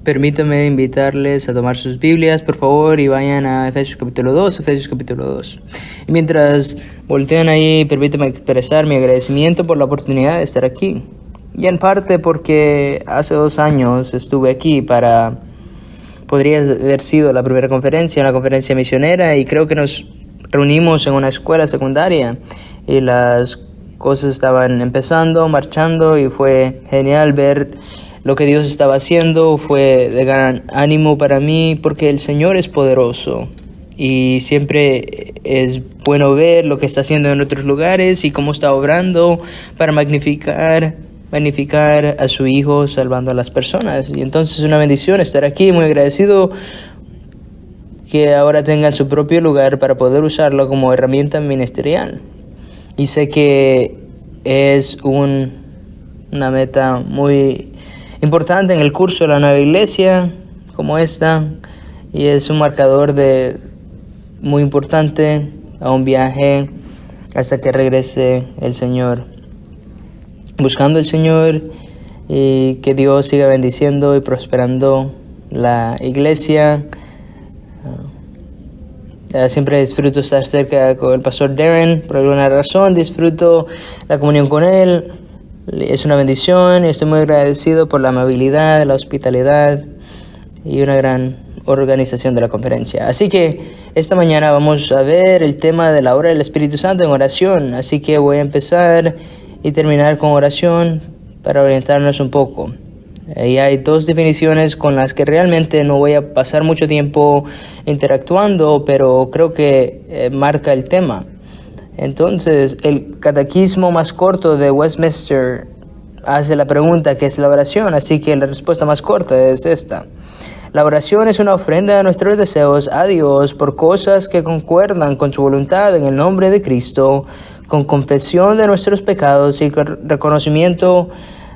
Permítame invitarles a tomar sus Biblias, por favor, y vayan a Efesios capítulo 2, Y mientras voltean ahí, permítame expresar mi agradecimiento por la oportunidad de estar aquí. Y en parte porque hace 2 años estuve aquí podría haber sido la primera conferencia, una conferencia misionera, y creo que nos reunimos en una escuela secundaria y las cosas estaban empezando, marchando, y fue genial ver lo que Dios estaba haciendo. Fue de gran ánimo para mí porque el Señor es poderoso y siempre es bueno ver lo que está haciendo en otros lugares y cómo está obrando para magnificar a su Hijo, salvando a las personas. Y entonces es una bendición estar aquí, muy agradecido que ahora tengan su propio lugar para poder usarlo como herramienta ministerial. Y sé que es una meta muy importante en el curso de la nueva iglesia como esta, y es un marcador muy importante a un viaje hasta que regrese el Señor. Buscando el Señor y que Dios siga bendiciendo y prosperando la iglesia. Siempre disfruto estar cerca con el pastor Darren, por alguna razón disfruto la comunión con él. Es una bendición y estoy muy agradecido por la amabilidad, la hospitalidad y una gran organización de la conferencia. Así que esta mañana vamos a ver el tema de la obra del Espíritu Santo en oración. Así que voy a empezar y terminar con oración para orientarnos un poco. Y hay 2 definiciones con las que realmente no voy a pasar mucho tiempo interactuando, pero creo que marca el tema. Entonces, el catecismo más corto de Westminster hace la pregunta: ¿qué es la oración? Así que la respuesta más corta es esta: la oración es una ofrenda de nuestros deseos a Dios por cosas que concuerdan con su voluntad en el nombre de Cristo, con confesión de nuestros pecados y con reconocimiento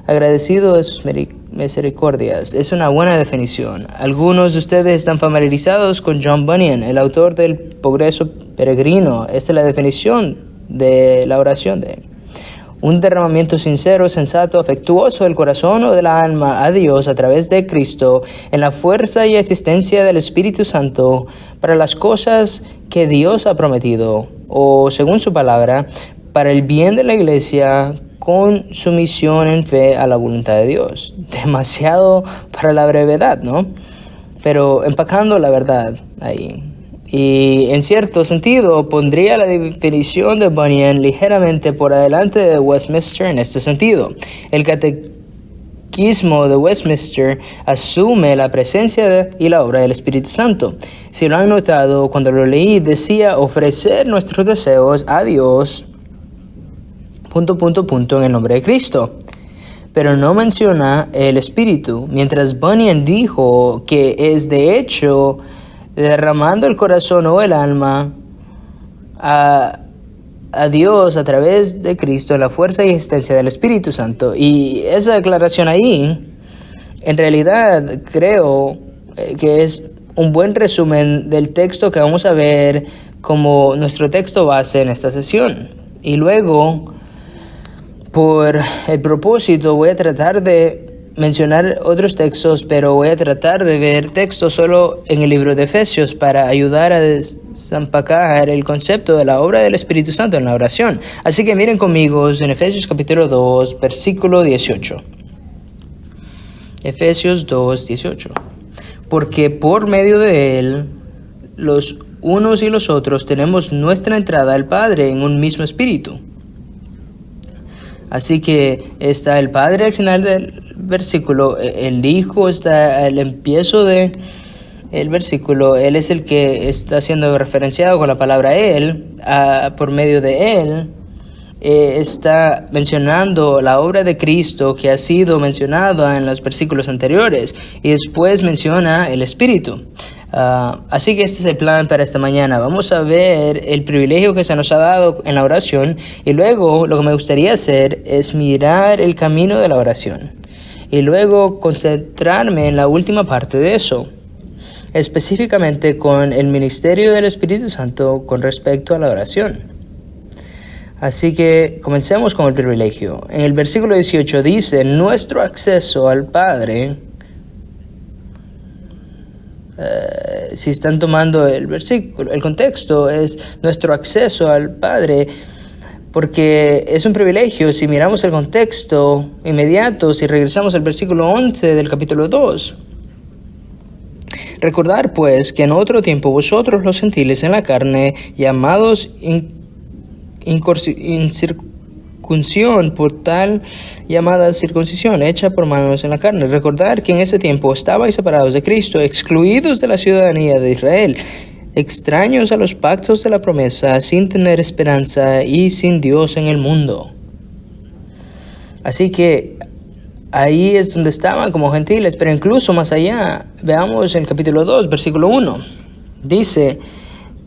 agradecido de sus misericordias. Es una buena definición. Algunos de ustedes están familiarizados con John Bunyan, el autor del Progreso Peregrino. Esta es la definición de la oración de él: un derramamiento sincero, sensato, afectuoso del corazón o del alma a Dios a través de Cristo en la fuerza y existencia del Espíritu Santo para las cosas que Dios ha prometido, o según su palabra, para el bien de la iglesia, con sumisión en fe a la voluntad de Dios. Demasiado para la brevedad, ¿no? Pero empacando la verdad ahí. Y en cierto sentido pondría la definición de Bunyan ligeramente por delante de Westminster en este sentido. El catecismo de Westminster asume la presencia y la obra del Espíritu Santo. Si lo han notado, cuando lo leí decía ofrecer nuestros deseos a Dios en el nombre de Cristo, pero no menciona el Espíritu, mientras Bunyan dijo que es de hecho derramando el corazón o el alma a Dios a través de Cristo, la fuerza y existencia del Espíritu Santo. Y esa declaración ahí, en realidad creo que es un buen resumen del texto que vamos a ver como nuestro texto base en esta sesión. Y luego, por el propósito, voy a tratar de mencionar otros textos, pero voy a tratar de ver textos solo en el libro de Efesios para ayudar a desempacar el concepto de la obra del Espíritu Santo en la oración. Así que miren conmigo en Efesios capítulo 2, versículo 18. Efesios 2, 18. Porque por medio de él, los unos y los otros tenemos nuestra entrada al Padre en un mismo espíritu. Así que está el Padre al final del versículo, el Hijo está al empiezo del versículo, Él es el que está siendo referenciado con la palabra Él, por medio de Él, está mencionando la obra de Cristo que ha sido mencionada en los versículos anteriores, y después menciona el Espíritu. Así que este es el plan para esta mañana. Vamos a ver el privilegio que se nos ha dado en la oración, y luego lo que me gustaría hacer es mirar el camino de la oración y luego concentrarme en la última parte de eso, específicamente con el ministerio del Espíritu Santo con respecto a la oración. Así que comencemos con el privilegio. En el versículo 18 dice: nuestro acceso al Padre si están tomando el versículo, el contexto es nuestro acceso al Padre, porque es un privilegio. Si miramos el contexto inmediato, si regresamos al versículo 11 del capítulo 2, recordar pues que en otro tiempo vosotros los gentiles en la carne, llamados incircuncisión por tal llamada circuncisión hecha por manos en la carne. Recordar que en ese tiempo estabais separados de Cristo, excluidos de la ciudadanía de Israel, extraños a los pactos de la promesa, sin tener esperanza y sin Dios en el mundo. Así que ahí es donde estaban como gentiles, pero incluso más allá, veamos el capítulo 2, versículo 1. Dice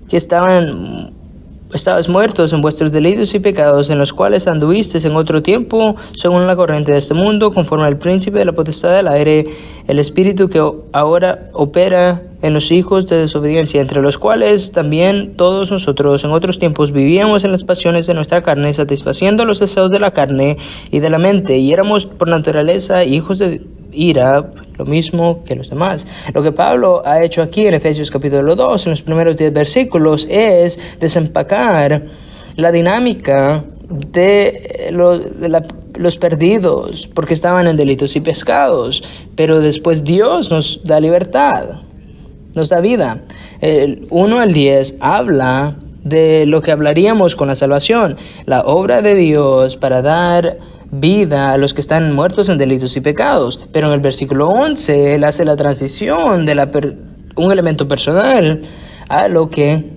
que estabas muertos en vuestros delitos y pecados, en los cuales anduvisteis en otro tiempo, según la corriente de este mundo, conforme al príncipe de la potestad del aire, el espíritu que ahora opera en los hijos de desobediencia, entre los cuales también todos nosotros en otros tiempos vivíamos en las pasiones de nuestra carne, satisfaciendo los deseos de la carne y de la mente, y éramos por naturaleza hijos de ira, lo mismo que los demás. Lo que Pablo ha hecho aquí en Efesios capítulo 2, en los primeros 10 versículos, es desempacar la dinámica de los perdidos, porque estaban en delitos y pecados, pero después Dios nos da libertad, nos da vida. El 1 al 10 habla de lo que hablaríamos con la salvación, la obra de Dios para dar vida a los que están muertos en delitos y pecados. Pero en el versículo 11 él hace la transición de un elemento personal a lo que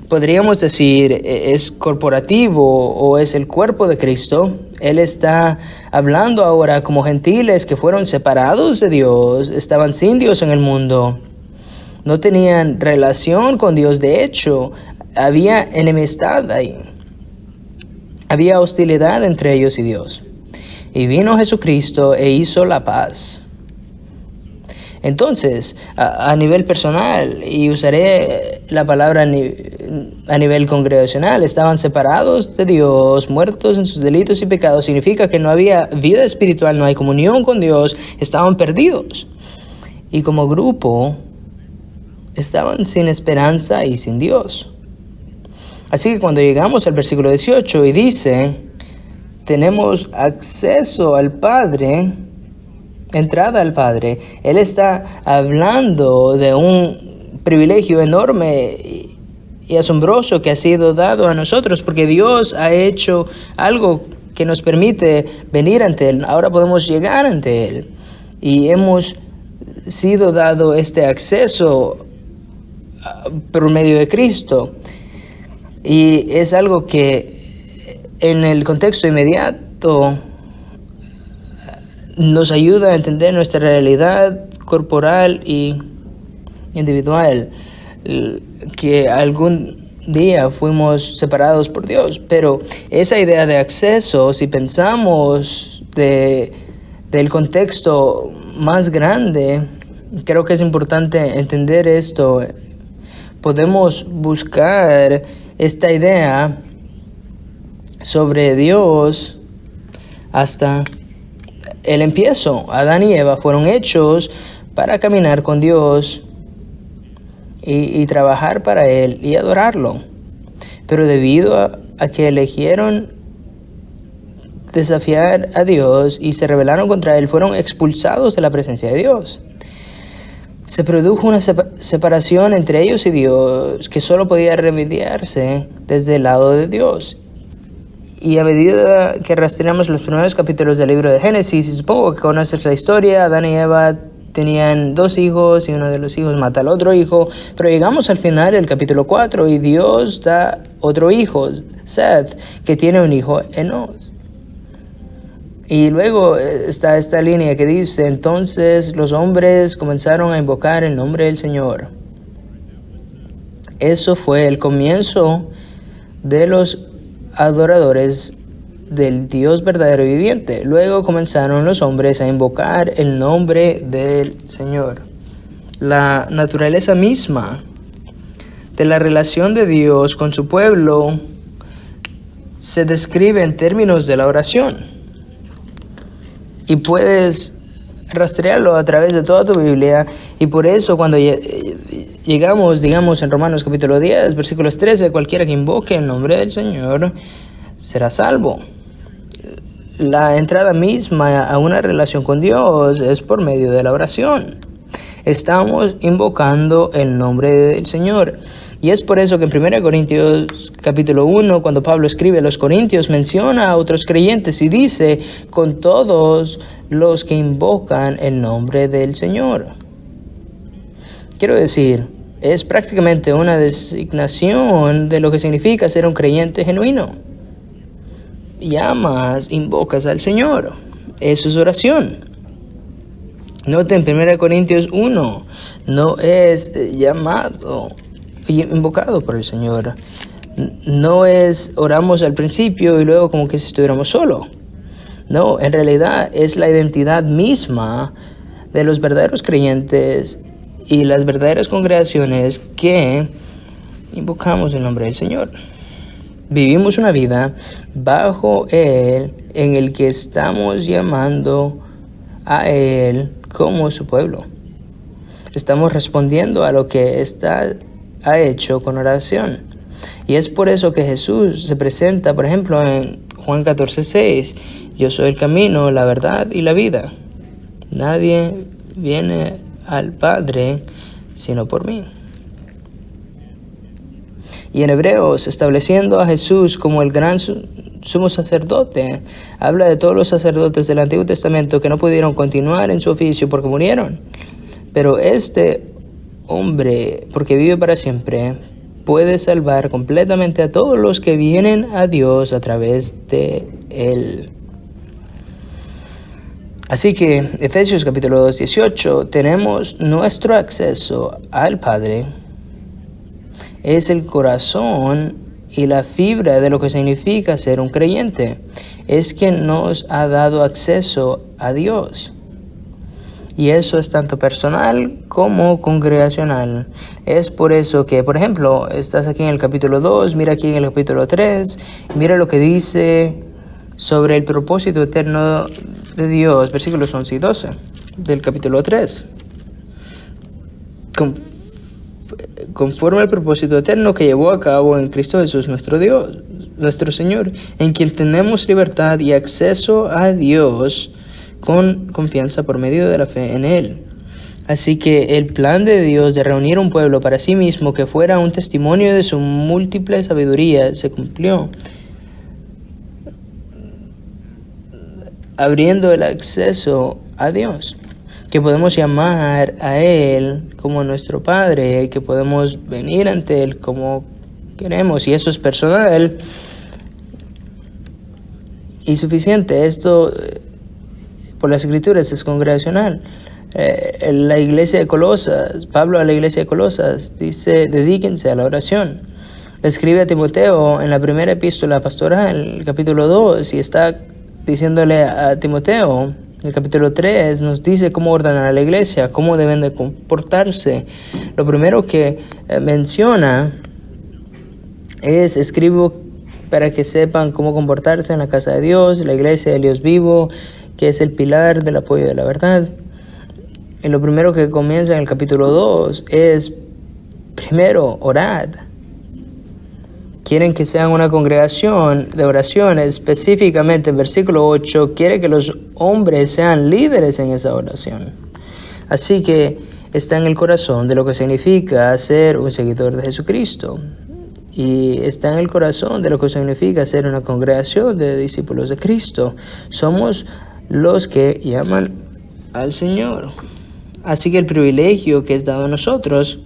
podríamos decir es corporativo o es el cuerpo de Cristo. Él está hablando ahora como gentiles que fueron separados de Dios, estaban sin Dios en el mundo, no tenían relación con Dios. De hecho, había enemistad ahí, había hostilidad entre ellos y Dios. Y vino Jesucristo e hizo la paz. Entonces, a nivel personal, y usaré la palabra a nivel congregacional, estaban separados de Dios, muertos en sus delitos y pecados. Significa que no había vida espiritual, no hay comunión con Dios, estaban perdidos. Y como grupo, estaban sin esperanza y sin Dios. Así que cuando llegamos al versículo 18 y dice, tenemos acceso al Padre, entrada al Padre, Él está hablando de un privilegio enorme y asombroso que ha sido dado a nosotros, porque Dios ha hecho algo que nos permite venir ante Él. Ahora podemos llegar ante Él y hemos sido dado este acceso por medio de Cristo. Y es algo que en el contexto inmediato nos ayuda a entender nuestra realidad corporal y individual, que algún día fuimos separados por Dios. Pero esa idea de acceso, si pensamos del contexto más grande, creo que es importante entender esto. Podemos buscar esta idea sobre Dios hasta el empiezo. Adán y Eva fueron hechos para caminar con Dios y trabajar para Él y adorarlo. Pero debido a que eligieron desafiar a Dios y se rebelaron contra Él, fueron expulsados de la presencia de Dios. Se produjo una separación entre ellos y Dios que solo podía remediarse desde el lado de Dios. Y a medida que rastreamos los primeros capítulos del libro de Génesis, y supongo que conoces la historia, Adán y Eva tenían 2 hijos y uno de los hijos mata al otro hijo, pero llegamos al final del capítulo 4 y Dios da otro hijo, Seth, que tiene un hijo, Enos. Y luego está esta línea que dice, entonces los hombres comenzaron a invocar el nombre del Señor. Eso fue el comienzo de los adoradores del Dios verdadero y viviente. Luego comenzaron los hombres a invocar el nombre del Señor. La naturaleza misma de la relación de Dios con su pueblo se describe en términos de la oración. Y puedes rastrearlo a través de toda tu Biblia, y por eso cuando llegamos, digamos, en Romanos capítulo 10, versículos 13, cualquiera que invoque el nombre del Señor será salvo. La entrada misma a una relación con Dios es por medio de la oración. Estamos invocando el nombre del Señor. Y es por eso que en 1 Corintios capítulo 1, cuando Pablo escribe a los Corintios, menciona a otros creyentes y dice, con todos los que invocan el nombre del Señor. Quiero decir, es prácticamente una designación de lo que significa ser un creyente genuino. Llamas, invocas al Señor. Eso es oración. Noten 1 Corintios 1, no es llamado y invocado por el Señor. No es oramos al principio y luego como que si estuviéramos solos. No, en realidad es la identidad misma de los verdaderos creyentes y las verdaderas congregaciones que invocamos el nombre del Señor. Vivimos una vida bajo Él, en el que estamos llamando a Él como su pueblo. Estamos respondiendo a lo que ha hecho con oración. Y es por eso que Jesús se presenta, por ejemplo, en Juan 14:6, yo soy el camino, la verdad y la vida. Nadie viene al Padre sino por mí. Y en Hebreos, estableciendo a Jesús como el gran sumo sacerdote, habla de todos los sacerdotes del Antiguo Testamento que no pudieron continuar en su oficio porque murieron. Pero este hombre, porque vive para siempre, puede salvar completamente a todos los que vienen a Dios a través de Él. Así que, Efesios capítulo 2, 18, tenemos nuestro acceso al Padre. Es el corazón y la fibra de lo que significa ser un creyente. Es quien nos ha dado acceso a Dios. Y eso es tanto personal como congregacional. Es por eso que, por ejemplo, estás aquí en el capítulo 2, mira aquí en el capítulo 3, mira lo que dice sobre el propósito eterno de Dios, versículos 11 y 12 del capítulo 3. Conforme al propósito eterno que llevó a cabo en Cristo Jesús nuestro Dios, nuestro Señor, en quien tenemos libertad y acceso a Dios con confianza por medio de la fe en Él. Así que el plan de Dios de reunir un pueblo para sí mismo que fuera un testimonio de su múltiple sabiduría se cumplió, abriendo el acceso a Dios, que podemos llamar a Él como nuestro Padre, que podemos venir ante Él como queremos, y eso es personal y suficiente. Esto por las Escrituras es congregacional. La iglesia de Colosas, Pablo a la iglesia de Colosas dice, dedíquense a la oración. Le escribe a Timoteo en la primera epístola pastoral, el capítulo 2, y está diciéndole a Timoteo, el capítulo 3 nos dice cómo ordenar a la iglesia, cómo deben de comportarse. Lo primero que menciona es, escribo para que sepan cómo comportarse en la casa de Dios, la iglesia del Dios vivo, que es el pilar del apoyo de la verdad. Y lo primero que comienza en el capítulo 2 es, primero, orad. Quieren que sean una congregación de oración, específicamente en versículo 8, quiere que los hombres sean líderes en esa oración. Así que está en el corazón de lo que significa ser un seguidor de Jesucristo. Y está en el corazón de lo que significa ser una congregación de discípulos de Cristo. Somos los que llaman al Señor. Así que el privilegio que es dado a nosotros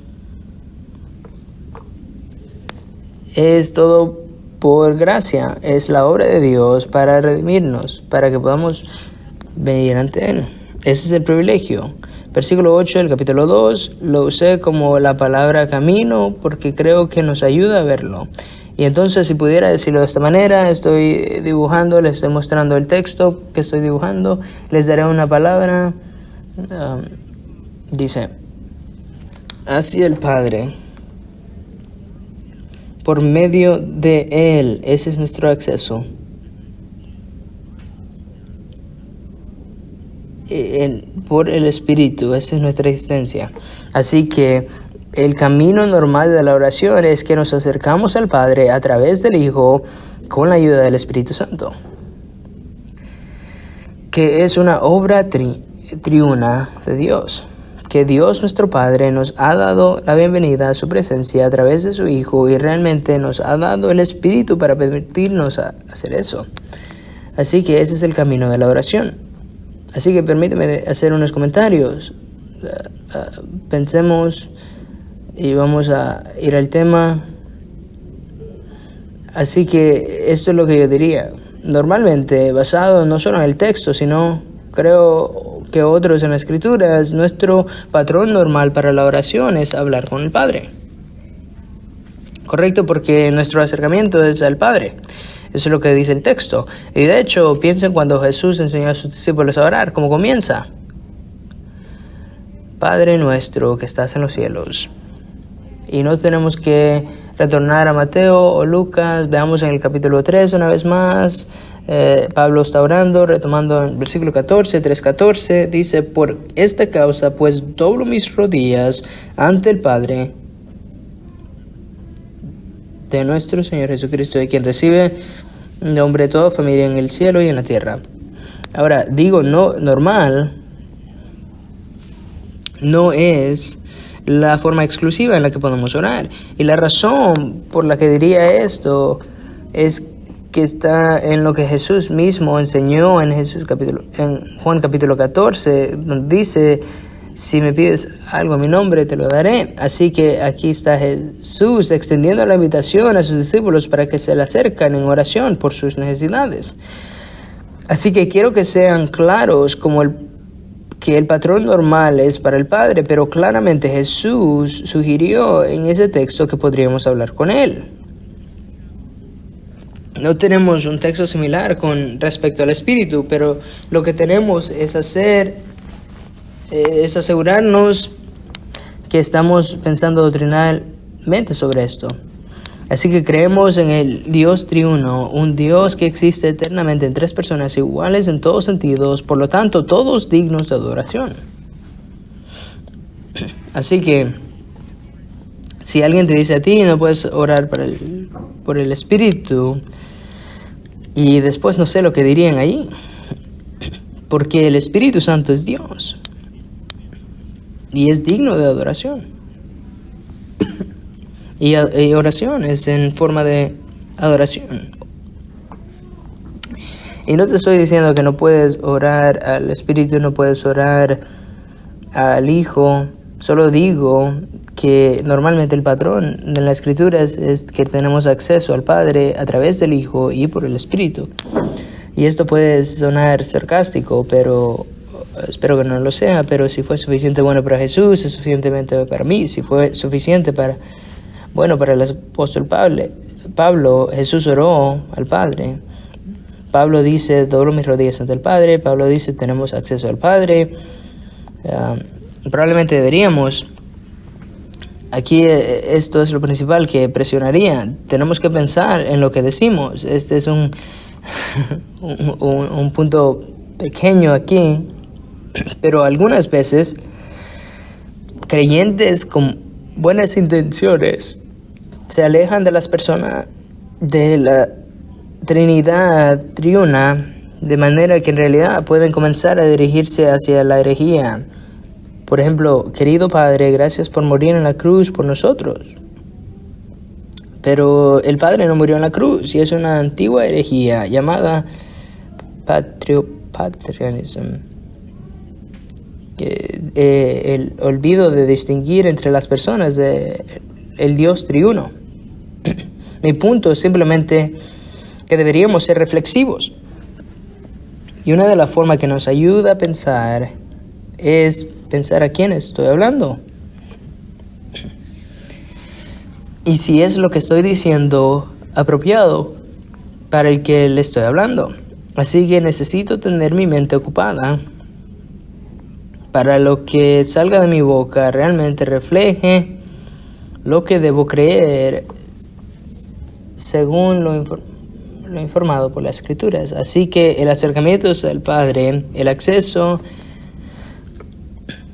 es todo por gracia, es la obra de Dios para redimirnos, para que podamos venir ante Él. Ese es el privilegio. Versículo 8 del capítulo 2, lo usé como la palabra camino porque creo que nos ayuda a verlo. Y entonces, si pudiera decirlo de esta manera, estoy dibujando, les estoy mostrando el texto que estoy dibujando, les daré una palabra, dice, hacia el Padre, por medio de Él, ese es nuestro acceso. por el Espíritu. Esa es nuestra existencia. Así que el camino normal de la oración es que nos acercamos al Padre a través del Hijo con la ayuda del Espíritu Santo, que es una obra triuna de Dios, que Dios nuestro Padre nos ha dado la bienvenida a su presencia a través de su Hijo y realmente nos ha dado el Espíritu para permitirnos hacer eso. Así que ese es el camino de la oración. Así que permíteme hacer unos comentarios. Pensemos y vamos a ir al tema. Así que esto es lo que yo diría. Normalmente, basado no solo en el texto, sino creo que otros en las Escrituras, nuestro patrón normal para la oración es hablar con el Padre. Correcto, porque nuestro acercamiento es al Padre. Eso es lo que dice el texto. Y de hecho, piensen cuando Jesús enseñó a sus discípulos a orar, ¿cómo comienza? Padre nuestro que estás en los cielos. Y no tenemos que retornar a Mateo o Lucas. Veamos en el capítulo 3 una vez más. Pablo está orando, retomando en versículo 14, 3:14. Dice, por esta causa pues doblo mis rodillas ante el Padre de nuestro Señor Jesucristo, de quien recibe nombre de toda familia en el cielo y en la tierra. Ahora, digo, no normal no es la forma exclusiva en la que podemos orar. Y la razón por la que diría esto es que está en lo que Jesús mismo enseñó en Juan capítulo 14, donde dice, si me pides algo en mi nombre, te lo daré. Así que aquí está Jesús extendiendo la invitación a sus discípulos para que se le acerquen en oración por sus necesidades. Así que quiero que sean claros como que el patrón normal es para el Padre, pero claramente Jesús sugirió en ese texto que podríamos hablar con Él. No tenemos un texto similar con respecto al Espíritu, pero lo que tenemos es asegurarnos que estamos pensando doctrinalmente sobre esto. Así que creemos en el Dios triuno, un Dios que existe eternamente en tres personas iguales en todos sentidos, por lo tanto, todos dignos de adoración. Así que, si alguien te dice a ti, no puedes orar por el Espíritu, y después no sé lo que dirían ahí, porque el Espíritu Santo es Dios, y es digno de adoración. Y oración es en forma de adoración. Y no te estoy diciendo que no puedes orar al Espíritu, no puedes orar al Hijo. Solo digo que normalmente el patrón de la Escritura es que tenemos acceso al Padre a través del Hijo y por el Espíritu. Y esto puede sonar sarcástico, pero espero que no lo sea. Pero si fue suficiente bueno para Jesús, es suficientemente para mí. Si fue suficiente para el apóstol Pablo, Jesús oró al Padre. Pablo dice, doblo mis rodillas ante el Padre. Pablo dice, tenemos acceso al Padre. Probablemente deberíamos. Aquí esto es lo principal que presionaría. Tenemos que pensar en lo que decimos. Este es un punto pequeño aquí. Pero algunas veces, creyentes con buenas intenciones se alejan de las personas de la Trinidad triuna, de manera que en realidad pueden comenzar a dirigirse hacia la herejía. Por ejemplo, querido Padre, gracias por morir en la cruz por nosotros. Pero el Padre no murió en la cruz, y es una antigua herejía llamada patrianismo. El olvido de distinguir entre las personas el Dios triuno. Mi punto es simplemente que deberíamos ser reflexivos. Y una de las formas que nos ayuda a pensar es pensar a quién estoy hablando. Y si es lo que estoy diciendo apropiado para el que le estoy hablando. Así que necesito tener mi mente ocupada para lo que salga de mi boca realmente refleje lo que debo creer según lo informado por las Escrituras. Así que el acercamiento al Padre, el acceso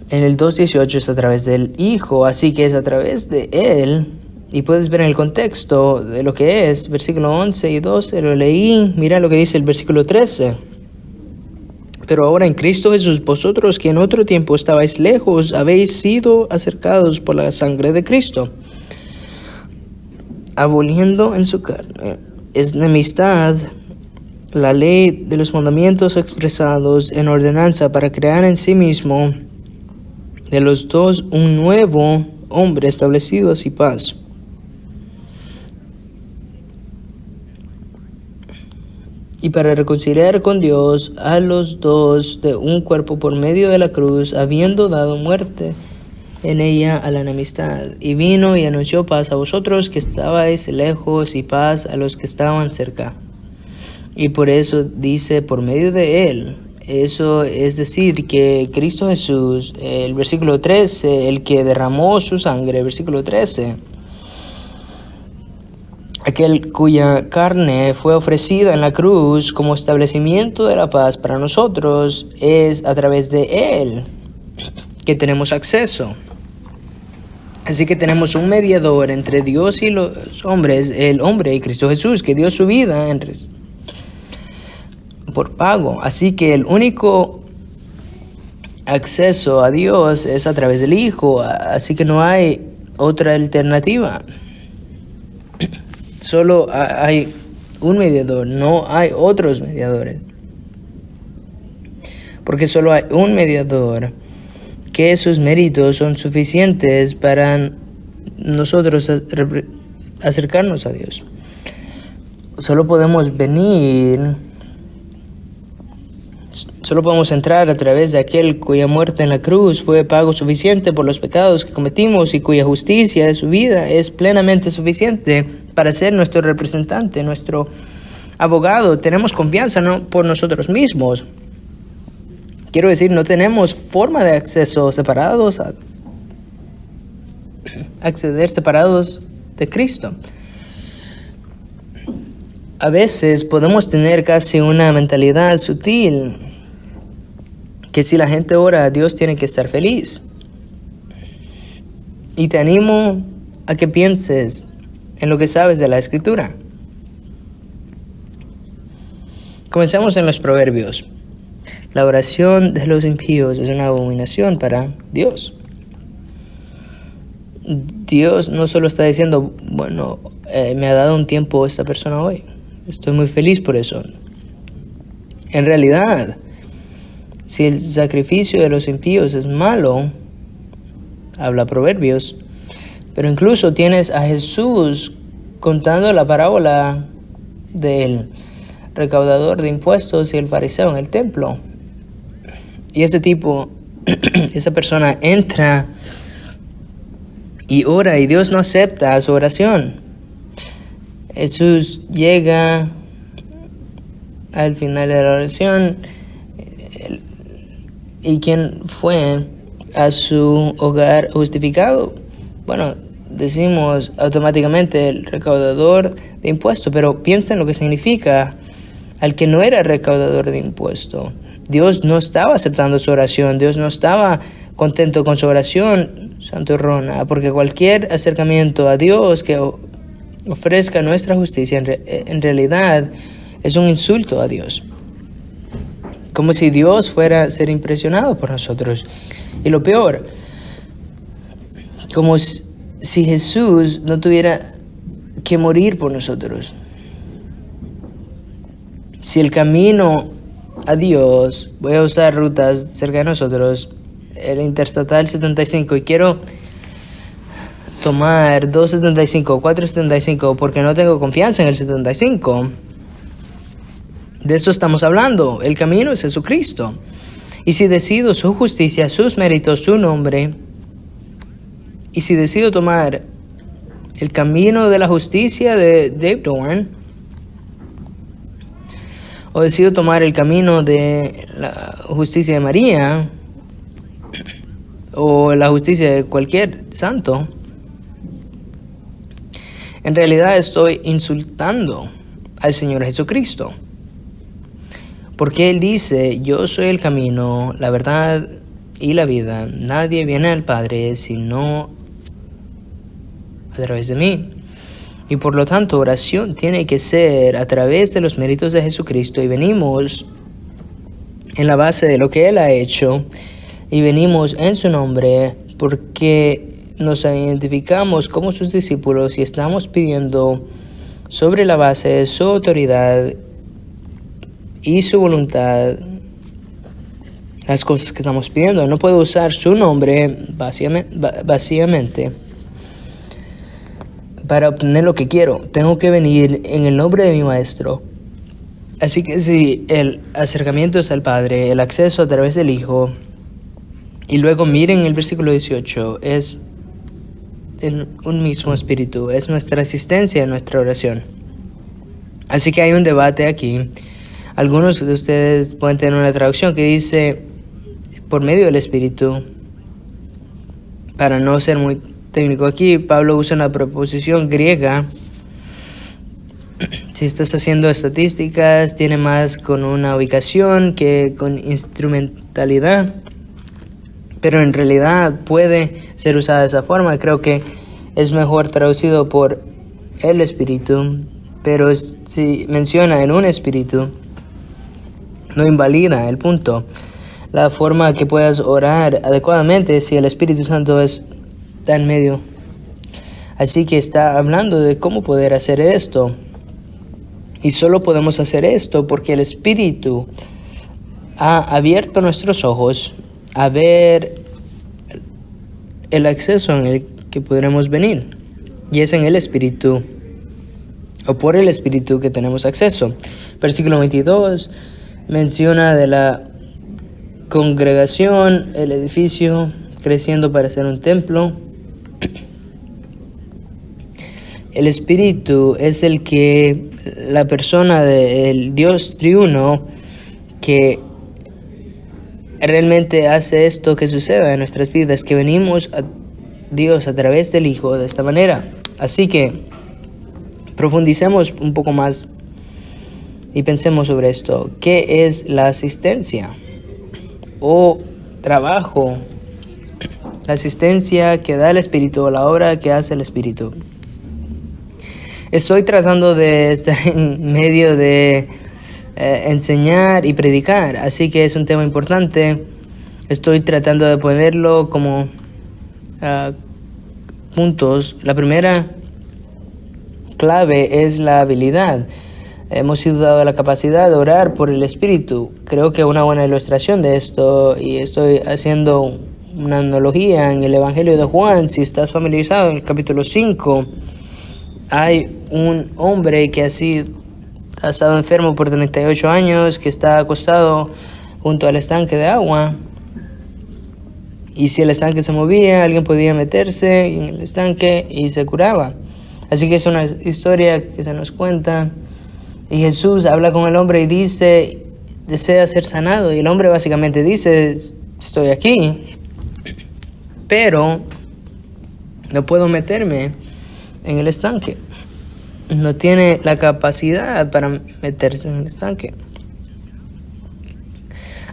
En el 2:18 es a través del Hijo, así que es a través de Él. Y puedes ver en el contexto de lo que es, versículo 11 y 12, lo leí. Mira lo que dice el versículo 13. Pero ahora en Cristo Jesús, vosotros que en otro tiempo estabais lejos, habéis sido acercados por la sangre de Cristo, aboliendo en su carne enemistad la ley de los mandamientos expresados en ordenanza, para crear en sí mismo de los dos un nuevo hombre, establecido así paz, y para reconciliar con Dios a los dos de un cuerpo por medio de la cruz, habiendo dado muerte en ella a la enemistad. Y vino y anunció paz a vosotros que estabais lejos, y paz a los que estaban cerca. Y por eso dice, por medio de Él. Eso es decir, que Cristo Jesús, el versículo 13, el que derramó su sangre, versículo 13, aquel cuya carne fue ofrecida en la cruz como establecimiento de la paz para nosotros, es a través de Él que tenemos acceso. Así que tenemos un mediador entre Dios y los hombres, el hombre y Cristo Jesús, que dio su vida por pago. Así que el único acceso a Dios es a través del Hijo. Así que no hay otra alternativa. Solo hay un mediador, no hay otros mediadores. Porque solo hay un mediador, que sus méritos son suficientes para nosotros acercarnos a Dios. Solo podemos entrar a través de aquel cuya muerte en la cruz fue pago suficiente por los pecados que cometimos, y cuya justicia de su vida es plenamente suficiente para ser nuestro representante, nuestro abogado. Tenemos confianza no por nosotros mismos. Quiero decir, no tenemos forma de acceso separados, acceder separados de Cristo. A veces podemos tener casi una mentalidad sutil, que si la gente ora a Dios tiene que estar feliz. Y te animo a que pienses en lo que sabes de la Escritura. Comencemos en los Proverbios. La oración de los impíos es una abominación para Dios. Dios no solo está diciendo, bueno, me ha dado un tiempo esta persona hoy. Estoy muy feliz por eso. En realidad, si el sacrificio de los impíos es malo, habla Proverbios, pero incluso tienes a Jesús contando la parábola del recaudador de impuestos y el fariseo en el templo. Y esa persona entra y ora, y Dios no acepta su oración. Jesús llega al final de la oración, y ¿quién fue a su hogar justificado? Bueno, decimos automáticamente el recaudador de impuestos, pero piensa en lo que significa al que no era recaudador de impuestos. Dios no estaba aceptando su oración, Dios no estaba contento con su oración, santurrona, porque cualquier acercamiento a Dios que ofrezca nuestra justicia en realidad es un insulto a Dios. Como si Dios fuera a ser impresionado por nosotros. Y lo peor, como si Jesús no tuviera que morir por nosotros. Si el camino a Dios, voy a usar rutas cerca de nosotros, el Interestatal 75, y quiero tomar 275, 475, porque no tengo confianza en el 75. De esto estamos hablando. El camino es Jesucristo. Y si decido su justicia, sus méritos, su nombre, y si decido tomar el camino de la justicia de Dave Dorn, o decido tomar el camino de la justicia de María, o la justicia de cualquier santo, en realidad estoy insultando al Señor Jesucristo. Porque Él dice, yo soy el camino, la verdad y la vida. Nadie viene al Padre sino a través de mí. Y por lo tanto, oración tiene que ser a través de los méritos de Jesucristo. Y venimos en la base de lo que Él ha hecho. Y venimos en su nombre porque nos identificamos como sus discípulos y estamos pidiendo sobre la base de su autoridad y su voluntad las cosas que estamos pidiendo. No puedo usar su nombre vacíamente para obtener lo que quiero. Tengo que venir en el nombre de mi Maestro. Así que si el acercamiento es al Padre, el acceso a través del Hijo, y luego miren el versículo 18, es en un mismo espíritu, es nuestra asistencia en nuestra oración. Así que hay un debate aquí. Algunos de ustedes pueden tener una traducción que dice por medio del espíritu. Para no ser muy técnico aquí, Pablo usa una preposición griega. Si estás haciendo estadísticas, tiene más con una ubicación que con instrumentalidad, pero en realidad puede ser usada de esa forma. Creo que es mejor traducido por el espíritu, pero si menciona en un espíritu, no invalida el punto. La forma que puedas orar adecuadamente si el Espíritu Santo está en medio. Así que está hablando de cómo poder hacer esto. Y solo podemos hacer esto porque el Espíritu ha abierto nuestros ojos a ver el acceso en el que podremos venir. Y es en el Espíritu, o por el Espíritu, que tenemos acceso. Versículo 22 menciona de la congregación, el edificio creciendo para ser un templo. El Espíritu es la persona del Dios triuno que realmente hace esto que suceda en nuestras vidas, que venimos a Dios a través del Hijo de esta manera. Así que profundicemos un poco más y pensemos sobre esto. ¿Qué es la asistencia o trabajo? La asistencia que da el Espíritu, o la obra que hace el Espíritu. Estoy tratando de estar en medio de enseñar y predicar, así que es un tema importante. Estoy tratando de ponerlo como puntos. La primera clave es la habilidad. Hemos sido dado la capacidad de orar por el Espíritu. Creo que una buena ilustración de esto, y estoy haciendo una analogía en el Evangelio de Juan, si estás familiarizado, en el capítulo 5, hay un hombre que ha estado enfermo por 38 años, que está acostado junto al estanque de agua. Y si el estanque se movía, alguien podía meterse en el estanque y se curaba. Así que es una historia que se nos cuenta. Y Jesús habla con el hombre y dice, desea ser sanado. Y el hombre básicamente dice, estoy aquí, pero no puedo meterme en el estanque. No tiene la capacidad para meterse en el estanque.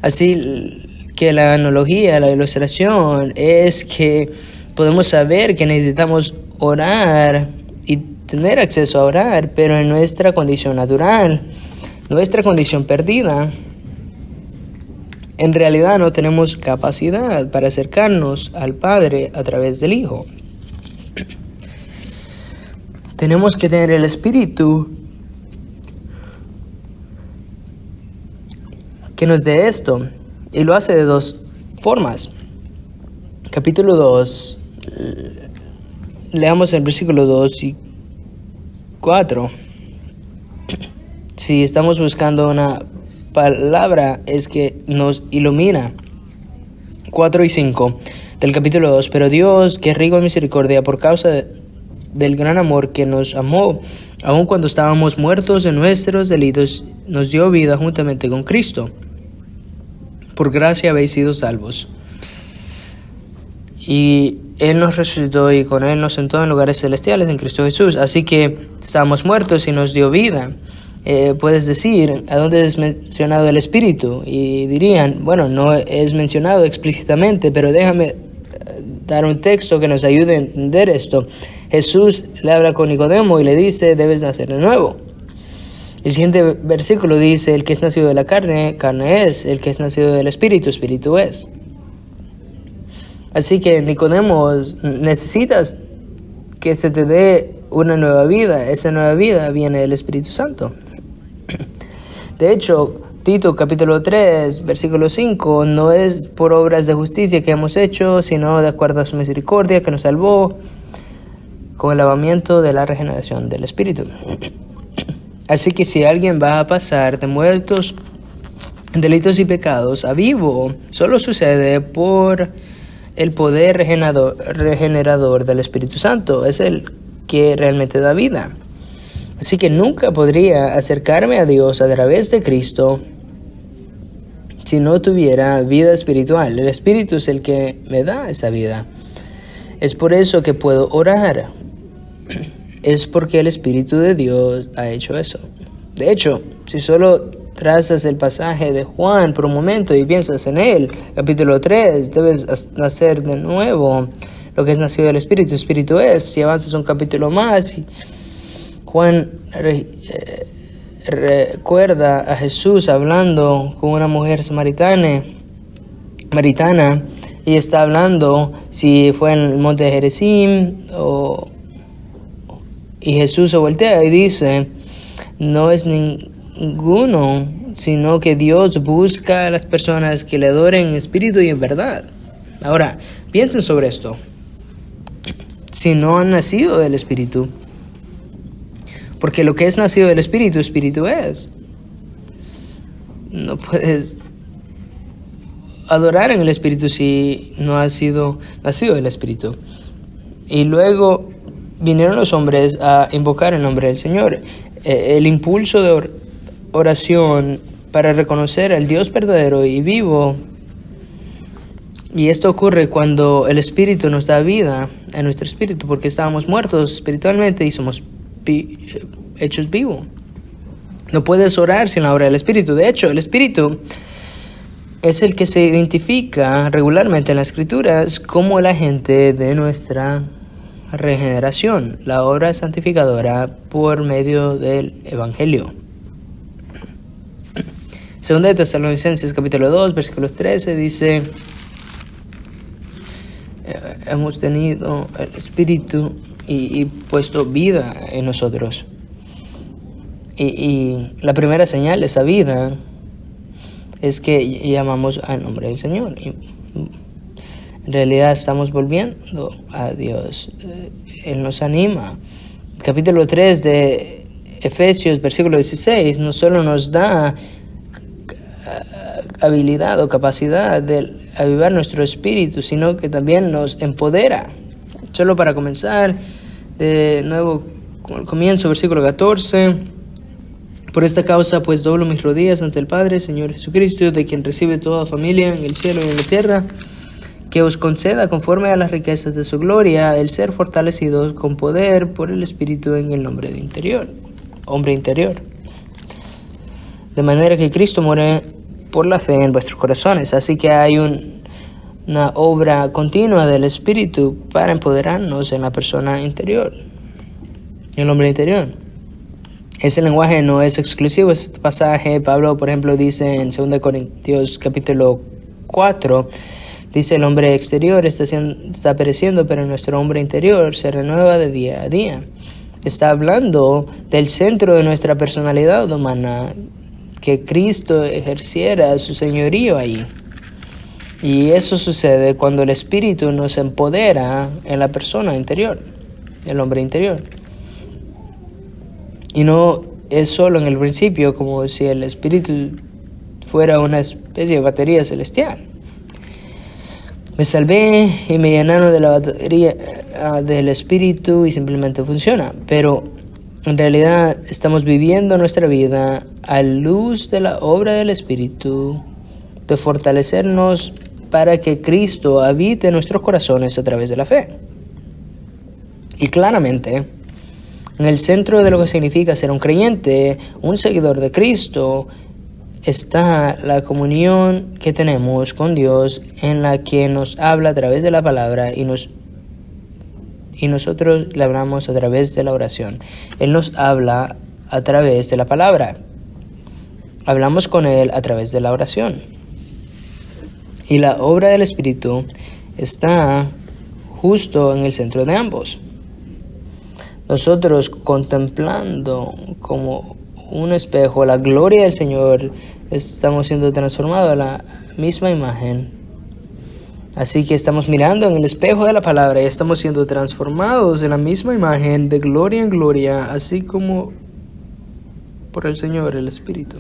Así que la analogía, la ilustración es que podemos saber que necesitamos orar y tener acceso a orar, pero en nuestra condición natural, nuestra condición perdida, en realidad no tenemos capacidad para acercarnos al Padre a través del Hijo. Tenemos que tener el Espíritu que nos dé esto, y lo hace de dos formas. Capítulo 2, leamos el versículo 2 y 4. Si estamos buscando una palabra, es que nos ilumina. 4 y 5 del capítulo 2. Pero Dios, que es rico en misericordia, por causa del gran amor que nos amó, aun cuando estábamos muertos en nuestros delitos, nos dio vida juntamente con Cristo. Por gracia habéis sido salvos. Y Él nos resucitó y con Él nos sentó en lugares celestiales en Cristo Jesús. Así que estábamos muertos y nos dio vida. Puedes decir, ¿a dónde es mencionado el Espíritu? Y dirían, bueno, no es mencionado explícitamente, pero déjame dar un texto que nos ayude a entender esto. Jesús le habla con Nicodemo y le dice, debes nacer de nuevo. El siguiente versículo dice, el que es nacido de la carne, carne es, el que es nacido del Espíritu, Espíritu es. Así que Nicodemo, necesitas que se te dé una nueva vida. Esa nueva vida viene del Espíritu Santo. De hecho, Tito capítulo 3, versículo 5, no es por obras de justicia que hemos hecho, sino de acuerdo a su misericordia que nos salvó con el lavamiento de la regeneración del Espíritu. Así que si alguien va a pasar de muertos en delitos y pecados a vivo, solo sucede por el poder regenerador del Espíritu Santo. Es el que realmente da vida. Así que nunca podría acercarme a Dios a través de Cristo si no tuviera vida espiritual. El Espíritu es el que me da esa vida. Es por eso que puedo orar. Es porque el Espíritu de Dios ha hecho eso. De hecho, si solo trazas el pasaje de Juan por un momento y piensas en él, capítulo 3, debes nacer de nuevo. Lo que es nacido del Espíritu, Espíritu es. Si avanzas un capítulo más, Juan recuerda a Jesús hablando con una mujer samaritana y está hablando si fue en el monte de Gerizim y Jesús se voltea y dice, no es ninguno, sino que Dios busca a las personas que le adoren en espíritu y en verdad. Ahora, piensen sobre esto. Si no han nacido del Espíritu, porque lo que es nacido del Espíritu, Espíritu es. No puedes adorar en el Espíritu si no has sido nacido del Espíritu. Y luego vinieron los hombres a invocar el nombre del Señor. El impulso de oración para reconocer al Dios verdadero y vivo. Y esto ocurre cuando el Espíritu nos da vida a nuestro espíritu, porque estábamos muertos espiritualmente y somos hechos vivos. No puedes orar sin la obra del Espíritu. De hecho, el Espíritu es el que se identifica regularmente en las Escrituras como el agente de nuestra regeneración, la obra santificadora por medio del Evangelio. Segunda de Tesalonicenses capítulo 2, versículos 13 dice, hemos tenido el Espíritu y puesto vida en nosotros. Y la primera señal de esa vida es que llamamos al nombre del Señor. Y en realidad estamos volviendo a Dios. Él nos anima. Capítulo 3 de Efesios, versículo 16, no solo nos da habilidad o capacidad de avivar nuestro espíritu, sino que también nos empodera. Solo para comenzar, de nuevo, con el comienzo, versículo 14. Por esta causa, pues, doblo mis rodillas ante el Padre, Señor Jesucristo, de quien recibe toda familia en el cielo y en la tierra, que os conceda, conforme a las riquezas de su gloria, el ser fortalecidos con poder por el Espíritu en el hombre interior. De manera que Cristo muere por la fe en vuestros corazones. Así que hay una obra continua del Espíritu para empoderarnos en la persona interior, en el hombre interior. Ese lenguaje no es exclusivo. Este pasaje, Pablo, por ejemplo, dice en 2 Corintios capítulo 4, dice, el hombre exterior está pereciendo, pero nuestro hombre interior se renueva de día a día. Está hablando del centro de nuestra personalidad humana, que Cristo ejerciera su señorío ahí. Y eso sucede cuando el Espíritu nos empodera en la persona interior, el hombre interior. Y no es solo en el principio, como si el Espíritu fuera una especie de batería celestial. Me salvé y me llenaron de la batería del Espíritu y simplemente funciona. Pero en realidad estamos viviendo nuestra vida a luz de la obra del Espíritu, de fortalecernos para que Cristo habite en nuestros corazones a través de la fe. Y claramente, En el centro de lo que significa ser un creyente, un seguidor de Cristo, está la comunión que tenemos con Dios, en la que nos habla a través de la palabra y nosotros le hablamos a través de la oración. Él nos habla a través de la palabra. Hablamos con Él a través de la oración. Y la obra del Espíritu está justo en el centro de ambos. Nosotros, contemplando como un espejo la gloria del Señor, estamos siendo transformados a la misma imagen. Así que estamos mirando en el espejo de la palabra y estamos siendo transformados en la misma imagen, de gloria en gloria, así como por el Señor, el Espíritu.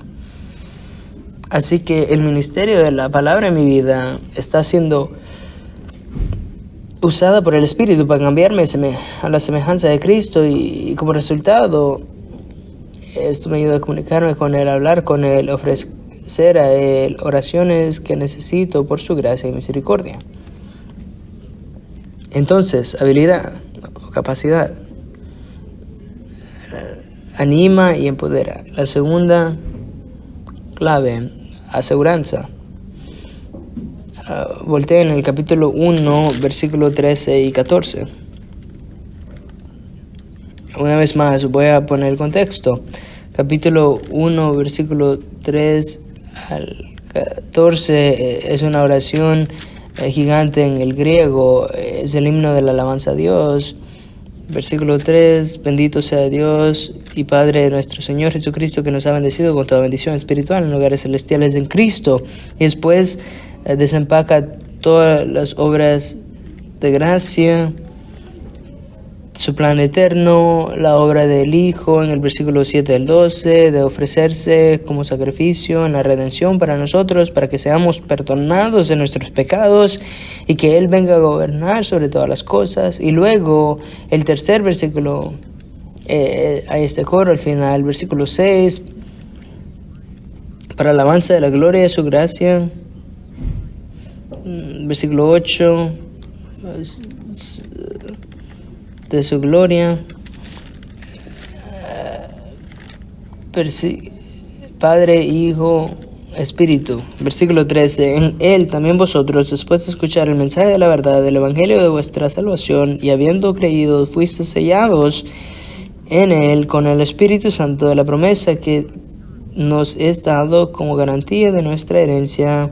Así que el ministerio de la palabra en mi vida está siendo usada por el Espíritu para cambiarme a la semejanza de Cristo, y como resultado esto me ayuda a comunicarme con Él, hablar con Él, ofrecer a Él oraciones que necesito por su gracia y misericordia. Entonces, habilidad o capacidad anima y empodera. La segunda clave, aseguranza. Voltea en el capítulo 1, versículo 13 y 14. Una vez más, voy a poner el contexto. Capítulo 1, versículo 3 al 14 es una oración gigante en el griego. Es el himno de la alabanza a Dios. Versículo 3, bendito sea Dios y Padre de nuestro Señor Jesucristo, que nos ha bendecido con toda bendición espiritual en lugares celestiales en Cristo. Y después desempaca todas las obras de gracia, su plan eterno, la obra del Hijo en el versículo 7 al 12, de ofrecerse como sacrificio en la redención para nosotros, para que seamos perdonados de nuestros pecados y que Él venga a gobernar sobre todas las cosas. Y luego el tercer versículo, hay este coro al final, versículo 6, para alabanza de la gloria de su gracia. Versículo 8, de su gloria. Padre, Hijo, Espíritu. Versículo 13, en Él también vosotros, después de escuchar el mensaje de la verdad del Evangelio de vuestra salvación, y habiendo creído, fuisteis sellados en Él con el Espíritu Santo de la promesa, que nos es dado como garantía de nuestra herencia,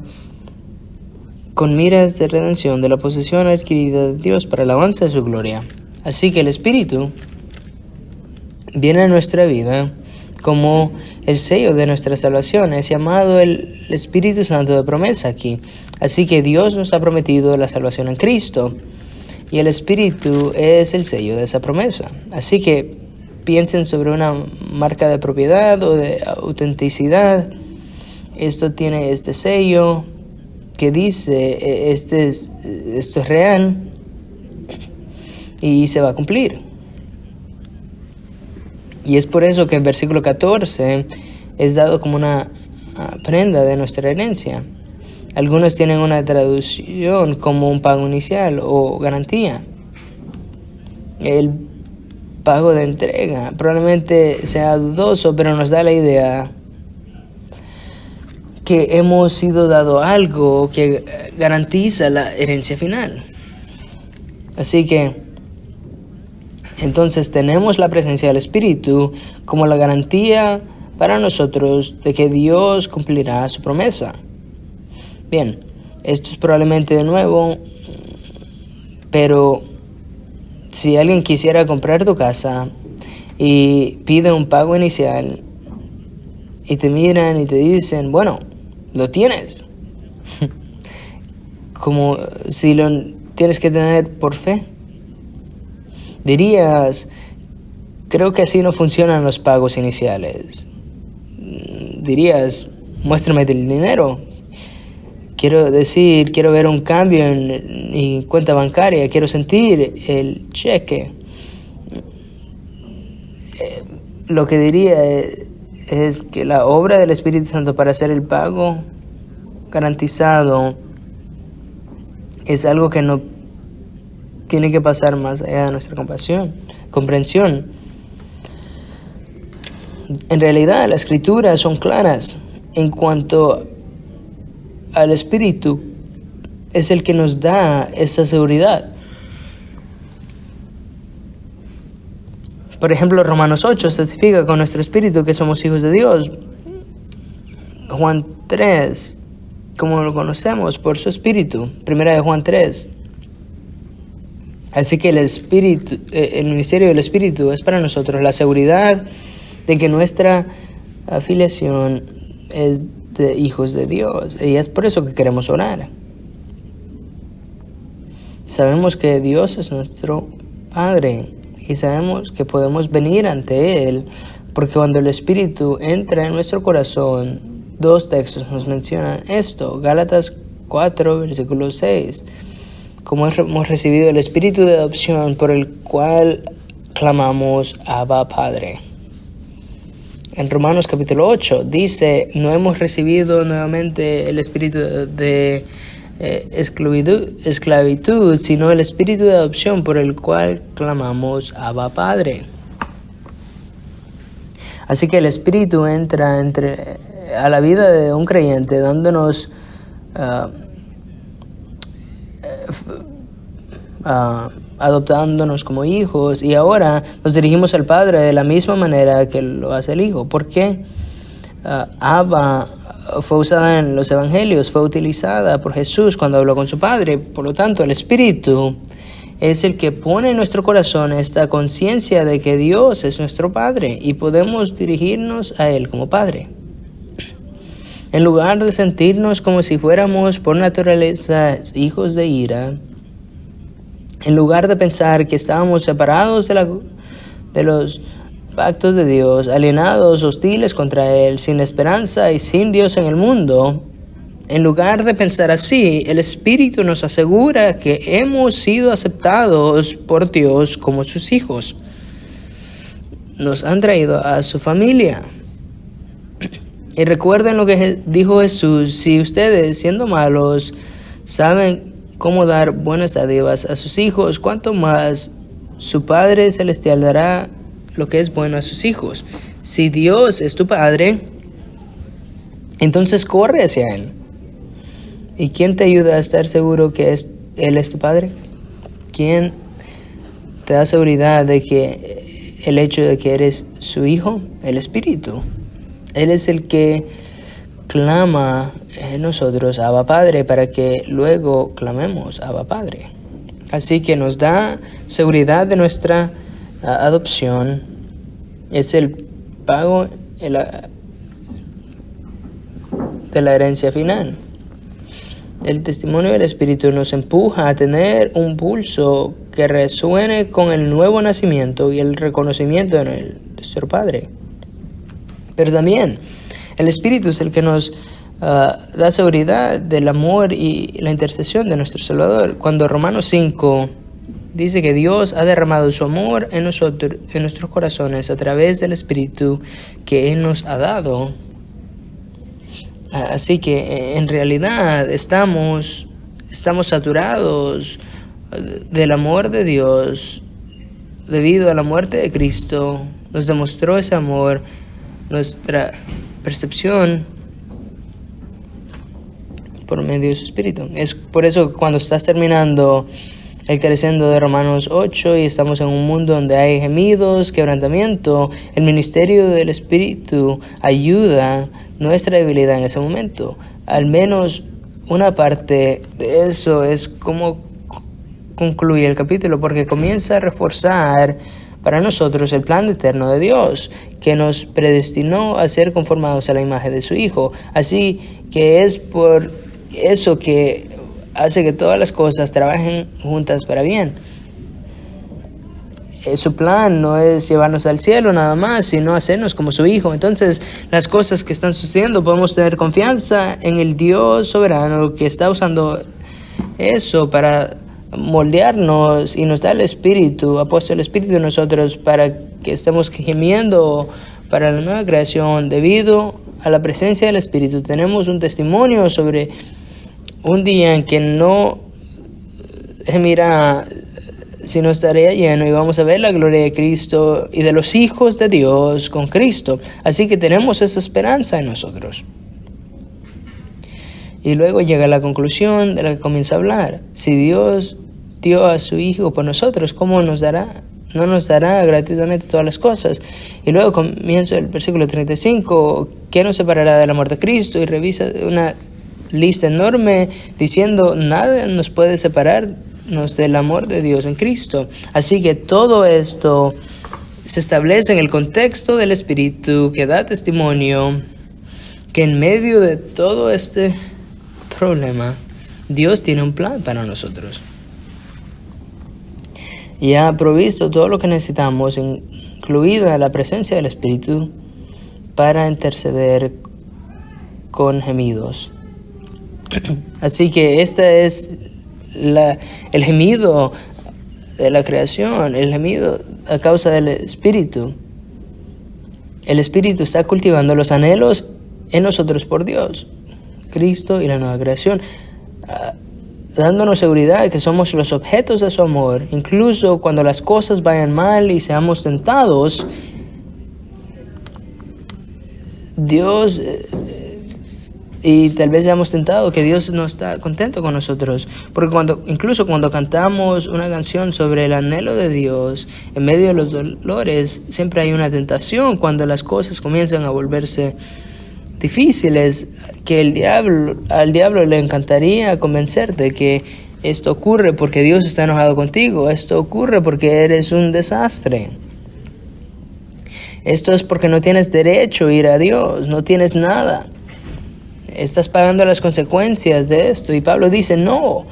con miras de redención de la posesión adquirida de Dios para la alabanza de su gloria. Así que el Espíritu viene a nuestra vida como el sello de nuestra salvación. Es llamado el Espíritu Santo de promesa aquí. Así que Dios nos ha prometido la salvación en Cristo, y el Espíritu es el sello de esa promesa. Así que piensen sobre una marca de propiedad o de autenticidad. Esto tiene este sello que dice, esto es real y se va a cumplir. Y es por eso que el versículo 14 es dado como una prenda de nuestra herencia. Algunos tienen una traducción como un pago inicial o garantía. El pago de entrega probablemente sea dudoso, pero nos da la idea que hemos sido dado algo que garantiza la herencia final. Así que entonces tenemos la presencia del Espíritu como la garantía para nosotros de que Dios cumplirá su promesa. Bien, esto es probablemente de nuevo, pero si alguien quisiera comprar tu casa y pide un pago inicial y te miran y te dicen, bueno, lo tienes, como si lo tienes que tener por fe, dirías, creo que así no funcionan los pagos iniciales. Dirías, muéstrame el dinero. Quiero ver un cambio en mi cuenta bancaria, quiero sentir el cheque. Lo que diría es que la obra del Espíritu Santo para hacer el pago garantizado es algo que no tiene que pasar más allá de nuestra comprensión. En realidad, las escrituras son claras en cuanto al Espíritu. Es el que nos da esa seguridad. Por ejemplo, Romanos 8 testifica con nuestro espíritu que somos hijos de Dios. Juan 3, como lo conocemos por su espíritu. Primera de Juan 3. Así que el ministerio del Espíritu es para nosotros la seguridad de que nuestra afiliación es de hijos de Dios. Y es por eso que queremos orar. Sabemos que Dios es nuestro Padre y sabemos que podemos venir ante Él porque cuando el Espíritu entra en nuestro corazón, 2 textos nos mencionan esto. Gálatas 4, versículo 6. Como hemos recibido el Espíritu de adopción por el cual clamamos Abba Padre. En Romanos capítulo 8 dice, no hemos recibido nuevamente el espíritu de esclavitud, sino el espíritu de adopción por el cual clamamos Abba Padre. Así que el Espíritu entra a la vida de un creyente dándonos adoptándonos como hijos, y ahora nos dirigimos al Padre de la misma manera que lo hace el Hijo. ¿Por qué? Abba fue usada en los evangelios, fue utilizada por Jesús cuando habló con su Padre. Por lo tanto, el Espíritu es el que pone en nuestro corazón esta conciencia de que Dios es nuestro Padre y podemos dirigirnos a Él como Padre. En lugar de sentirnos como si fuéramos por naturaleza hijos de ira, en lugar de pensar que estábamos separados de los pactos de Dios, alienados, hostiles contra Él, sin esperanza y sin Dios en el mundo, en lugar de pensar así, el Espíritu nos asegura que hemos sido aceptados por Dios como sus hijos. Nos han traído a su familia. Y recuerden lo que dijo Jesús: si ustedes, siendo malos, saben cómo dar buenas dádivas a sus hijos, cuánto más su Padre Celestial dará lo que es bueno a sus hijos. Si Dios es tu Padre, entonces corre hacia Él. ¿Y quién te ayuda a estar seguro que Él es tu Padre? ¿Quién te da seguridad de que el hecho de que eres su hijo? El Espíritu. Él es el que clama en nosotros Abba Padre para que luego clamemos Abba Padre. Así que nos da seguridad de nuestra adopción. Es el pago de la herencia final. El testimonio del Espíritu nos empuja a tener un pulso que resuene con el nuevo nacimiento y el reconocimiento de nuestro Padre. Pero también el Espíritu es el que nos da seguridad del amor y la intercesión de nuestro Salvador. Cuando Romanos 5 dice que Dios ha derramado su amor en nosotros, en nuestros corazones, a través del Espíritu que Él nos ha dado. Así que en realidad estamos saturados del amor de Dios debido a la muerte de Cristo. Nos demostró ese amor. Nuestra percepción por medio de su Espíritu. Es por eso que cuando estás terminando el creciendo de Romanos 8 y estamos en un mundo donde hay gemidos, quebrantamiento, el ministerio del Espíritu ayuda nuestra debilidad en ese momento. Al menos una parte de eso es como concluye el capítulo, porque comienza a reforzar para nosotros el plan eterno de Dios, que nos predestinó a ser conformados a la imagen de su Hijo. Así que es por eso que hace que todas las cosas trabajen juntas para bien. Su plan no es llevarnos al cielo nada más, sino hacernos como su Hijo. Entonces, las cosas que están sucediendo, podemos tener confianza en el Dios soberano que está usando eso para moldearnos y nos da el Espíritu, ha puesto el Espíritu en nosotros para que estemos gimiendo para la nueva creación. Debido a la presencia del Espíritu tenemos un testimonio sobre un día en que no gemirá sino estaría lleno y vamos a ver la gloria de Cristo y de los hijos de Dios con Cristo. Así que tenemos esa esperanza en nosotros. Y luego llega la conclusión de la que comienza a hablar. Si Dios dio a su Hijo por nosotros, ¿cómo nos dará? No nos dará gratuitamente todas las cosas. Y luego comienza el versículo 35. ¿Qué nos separará del amor de Cristo? Y revisa una lista enorme diciendo, nada nos puede separarnos del amor de Dios en Cristo. Así que todo esto se establece en el contexto del Espíritu que da testimonio que en medio de todo este problema, Dios tiene un plan para nosotros. Y ha provisto todo lo que necesitamos, incluida la presencia del Espíritu, para interceder con gemidos. Así que este es el gemido de la creación, el gemido a causa del Espíritu. El Espíritu está cultivando los anhelos en nosotros por Dios, Cristo y la nueva creación, dándonos seguridad de que somos los objetos de su amor, incluso cuando las cosas vayan mal y seamos tentados. Dios, y tal vez hayamos tentado que Dios no está contento con nosotros, porque incluso cuando cantamos una canción sobre el anhelo de Dios en medio de los dolores, siempre hay una tentación cuando las cosas comienzan a volverse difíciles, que al diablo le encantaría convencerte que esto ocurre porque Dios está enojado contigo, esto ocurre porque eres un desastre, esto es porque no tienes derecho a ir a Dios, no tienes nada, estás pagando las consecuencias de esto. Y Pablo dice, no,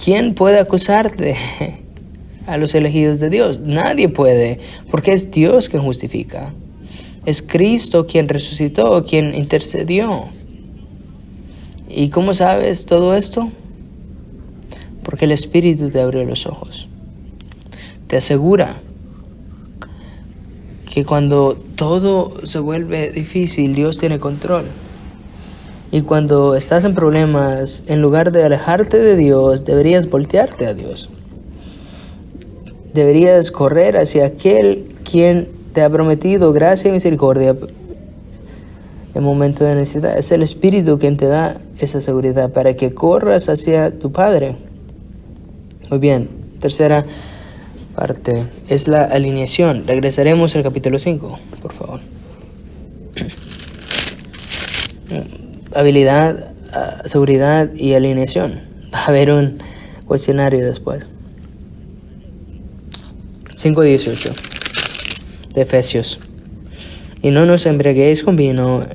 ¿quién puede acusarte a los elegidos de Dios? Nadie puede, porque es Dios quien justifica. Es Cristo quien resucitó, quien intercedió. ¿Y cómo sabes todo esto? Porque el Espíritu te abrió los ojos. Te asegura que cuando todo se vuelve difícil, Dios tiene control. Y cuando estás en problemas, en lugar de alejarte de Dios, deberías voltearte a Dios. Deberías correr hacia aquel quien te ha prometido gracia y misericordia en momento de necesidad. Es el Espíritu quien te da esa seguridad para que corras hacia tu Padre. Muy bien, tercera parte es la alineación. Regresaremos al capítulo 5, por favor. Habilidad, seguridad y alineación. Va a haber un cuestionario después. 5:18 de Efesios. Y no nos embriaguéis con vino,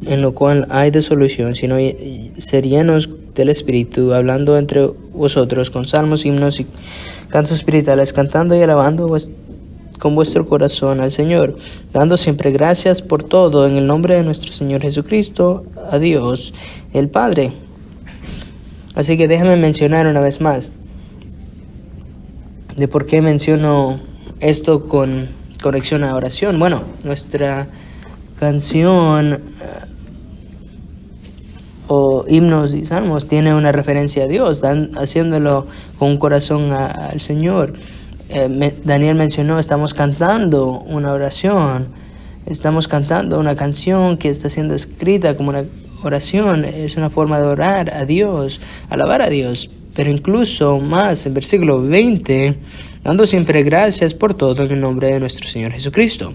en lo cual hay disolución, sino ser llenos del Espíritu, hablando entre vosotros con salmos, himnos y cantos espirituales, cantando y alabando con vuestro corazón al Señor, dando siempre gracias por todo en el nombre de nuestro Señor Jesucristo, a Dios el Padre. Así que déjame mencionar una vez más de por qué menciono esto con corrección a oración. Bueno, nuestra canción o himnos y salmos tiene una referencia a Dios, haciéndolo con un corazón al Señor. Daniel mencionó, estamos cantando una oración, estamos cantando una canción que está siendo escrita como una oración, es una forma de orar a Dios, alabar a Dios. Pero incluso más, en versículo 20, dando siempre gracias por todo en el nombre de nuestro Señor Jesucristo.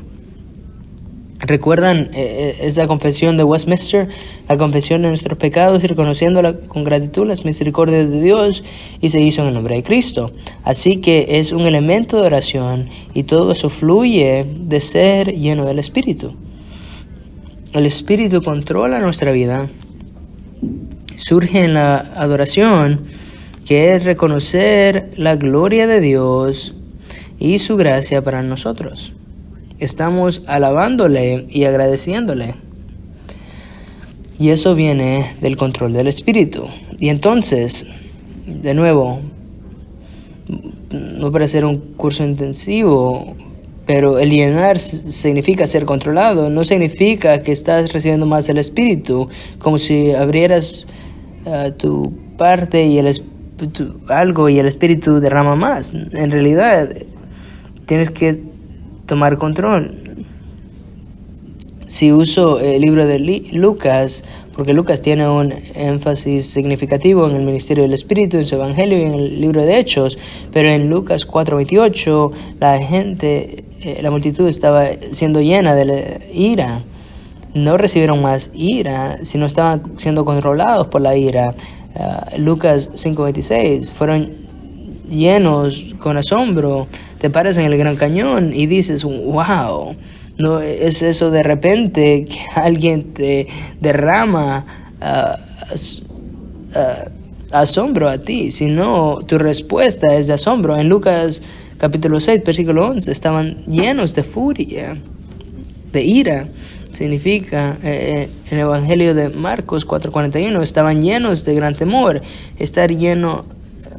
¿Recuerdan esa confesión de Westminster? La confesión de nuestros pecados y reconociéndola con gratitud las misericordias de Dios, y se hizo en el nombre de Cristo. Así que es un elemento de oración y todo eso fluye de ser lleno del Espíritu. El Espíritu controla nuestra vida. Surge en la adoración, que es reconocer la gloria de Dios y su gracia para nosotros. Estamos alabándole y agradeciéndole. Y eso viene del control del Espíritu. Y entonces, de nuevo, no para ser un curso intensivo, pero el llenar significa ser controlado. No significa que estás recibiendo más el Espíritu, como si abrieras tu parte y el Espíritu algo y el Espíritu derrama más. En realidad, tienes que tomar control. Si uso el libro de Lucas, porque Lucas tiene un énfasis significativo en el ministerio del Espíritu, en su Evangelio y en el libro de Hechos, pero en Lucas 4:28 la multitud estaba siendo llena de la ira. No recibieron más ira, sino estaban siendo controlados por la ira. Lucas 5:26, fueron llenos con asombro. Te paras en el Gran Cañón y dices, wow. No es eso de repente que alguien te derrama asombro a ti, sino tu respuesta es de asombro. En Lucas capítulo 6, versículo 11, estaban llenos de furia, de ira. Significa, en el Evangelio de Marcos 4:41, estaban llenos de gran temor. Estar lleno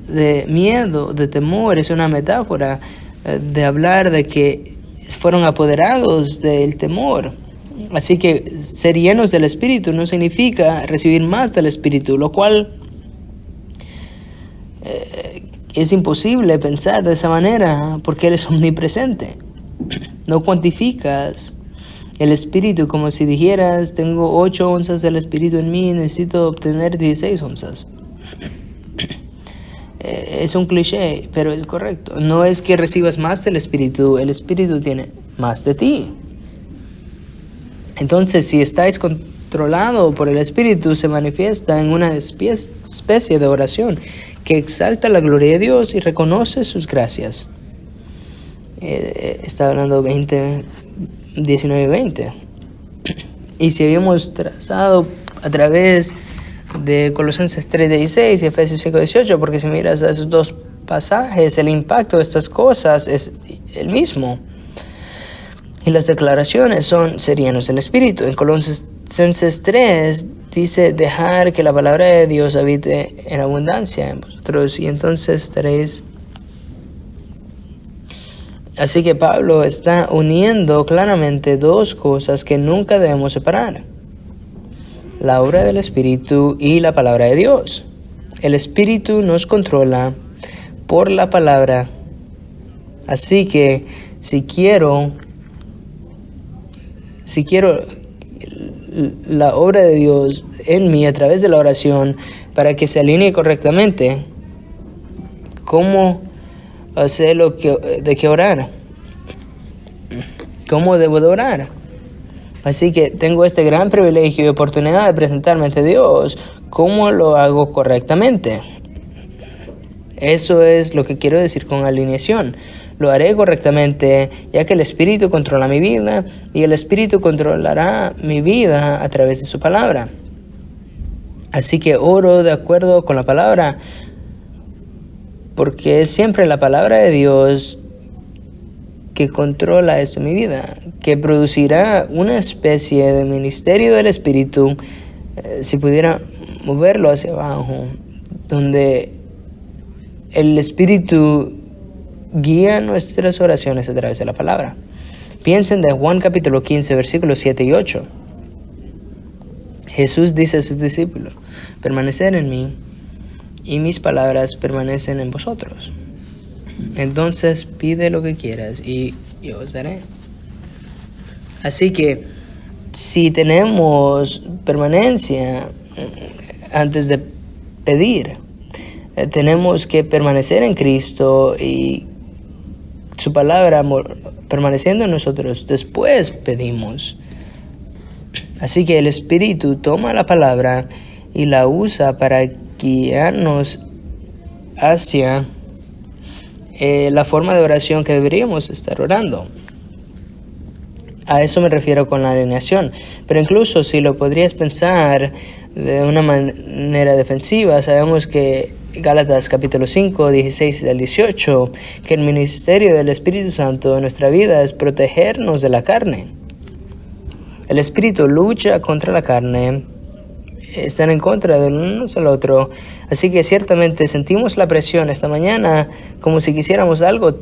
de miedo, de temor, es una metáfora de hablar de que fueron apoderados del temor. Así que ser llenos del Espíritu no significa recibir más del Espíritu, lo cual es imposible pensar de esa manera porque Él es omnipresente. No cuantificas el Espíritu como si dijeras, tengo 8 onzas del Espíritu en mí, necesito obtener 16 onzas. Es un cliché, pero es correcto. No es que recibas más del Espíritu, el Espíritu tiene más de ti. Entonces, si estáis controlado por el Espíritu, se manifiesta en una especie de oración que exalta la gloria de Dios y reconoce sus gracias. Está hablando 19 y 20. Y si habíamos trazado a través de Colosenses 3:16 y Efesios 5:18, porque si miras a esos dos pasajes, el impacto de estas cosas es el mismo. Y las declaraciones son ser llenos del Espíritu. En Colosenses 3 dice dejar que la palabra de Dios habite en abundancia en vosotros, y entonces estaréis. Así que Pablo está uniendo claramente dos cosas que nunca debemos separar: la obra del Espíritu y la palabra de Dios. El Espíritu nos controla por la palabra. Así que si quiero la obra de Dios en mí a través de la oración para que se alinee correctamente, ¿cómo sé de qué orar? ¿Cómo debo de orar? Así que tengo este gran privilegio y oportunidad de presentarme ante Dios. ¿Cómo lo hago correctamente? Eso es lo que quiero decir con alineación. Lo haré correctamente, ya que el Espíritu controla mi vida y el Espíritu controlará mi vida a través de su palabra. Así que oro de acuerdo con la palabra, porque es siempre la palabra de Dios que controla esto en mi vida, que producirá una especie de ministerio del Espíritu, si pudiera moverlo hacia abajo, donde el Espíritu guía nuestras oraciones a través de la palabra. Piensen de Juan capítulo 15, versículos 7 y 8. Jesús dice a sus discípulos, permaneced en mí y mis palabras permanecen en vosotros. Entonces pide lo que quieras y yo os daré. Así que si tenemos permanencia antes de pedir, tenemos que permanecer en Cristo y su palabra permaneciendo en nosotros, después pedimos. Así que el Espíritu toma la palabra y la usa para guiarnos hacia la forma de oración que deberíamos estar orando. A eso me refiero con la alineación. Pero incluso si lo podrías pensar de una manera defensiva, sabemos que Gálatas capítulo 5, 16 al 18, que el ministerio del Espíritu Santo en nuestra vida es protegernos de la carne. El Espíritu lucha contra la carne, están en contra del uno al otro. Así que ciertamente sentimos la presión esta mañana como si quisiéramos algo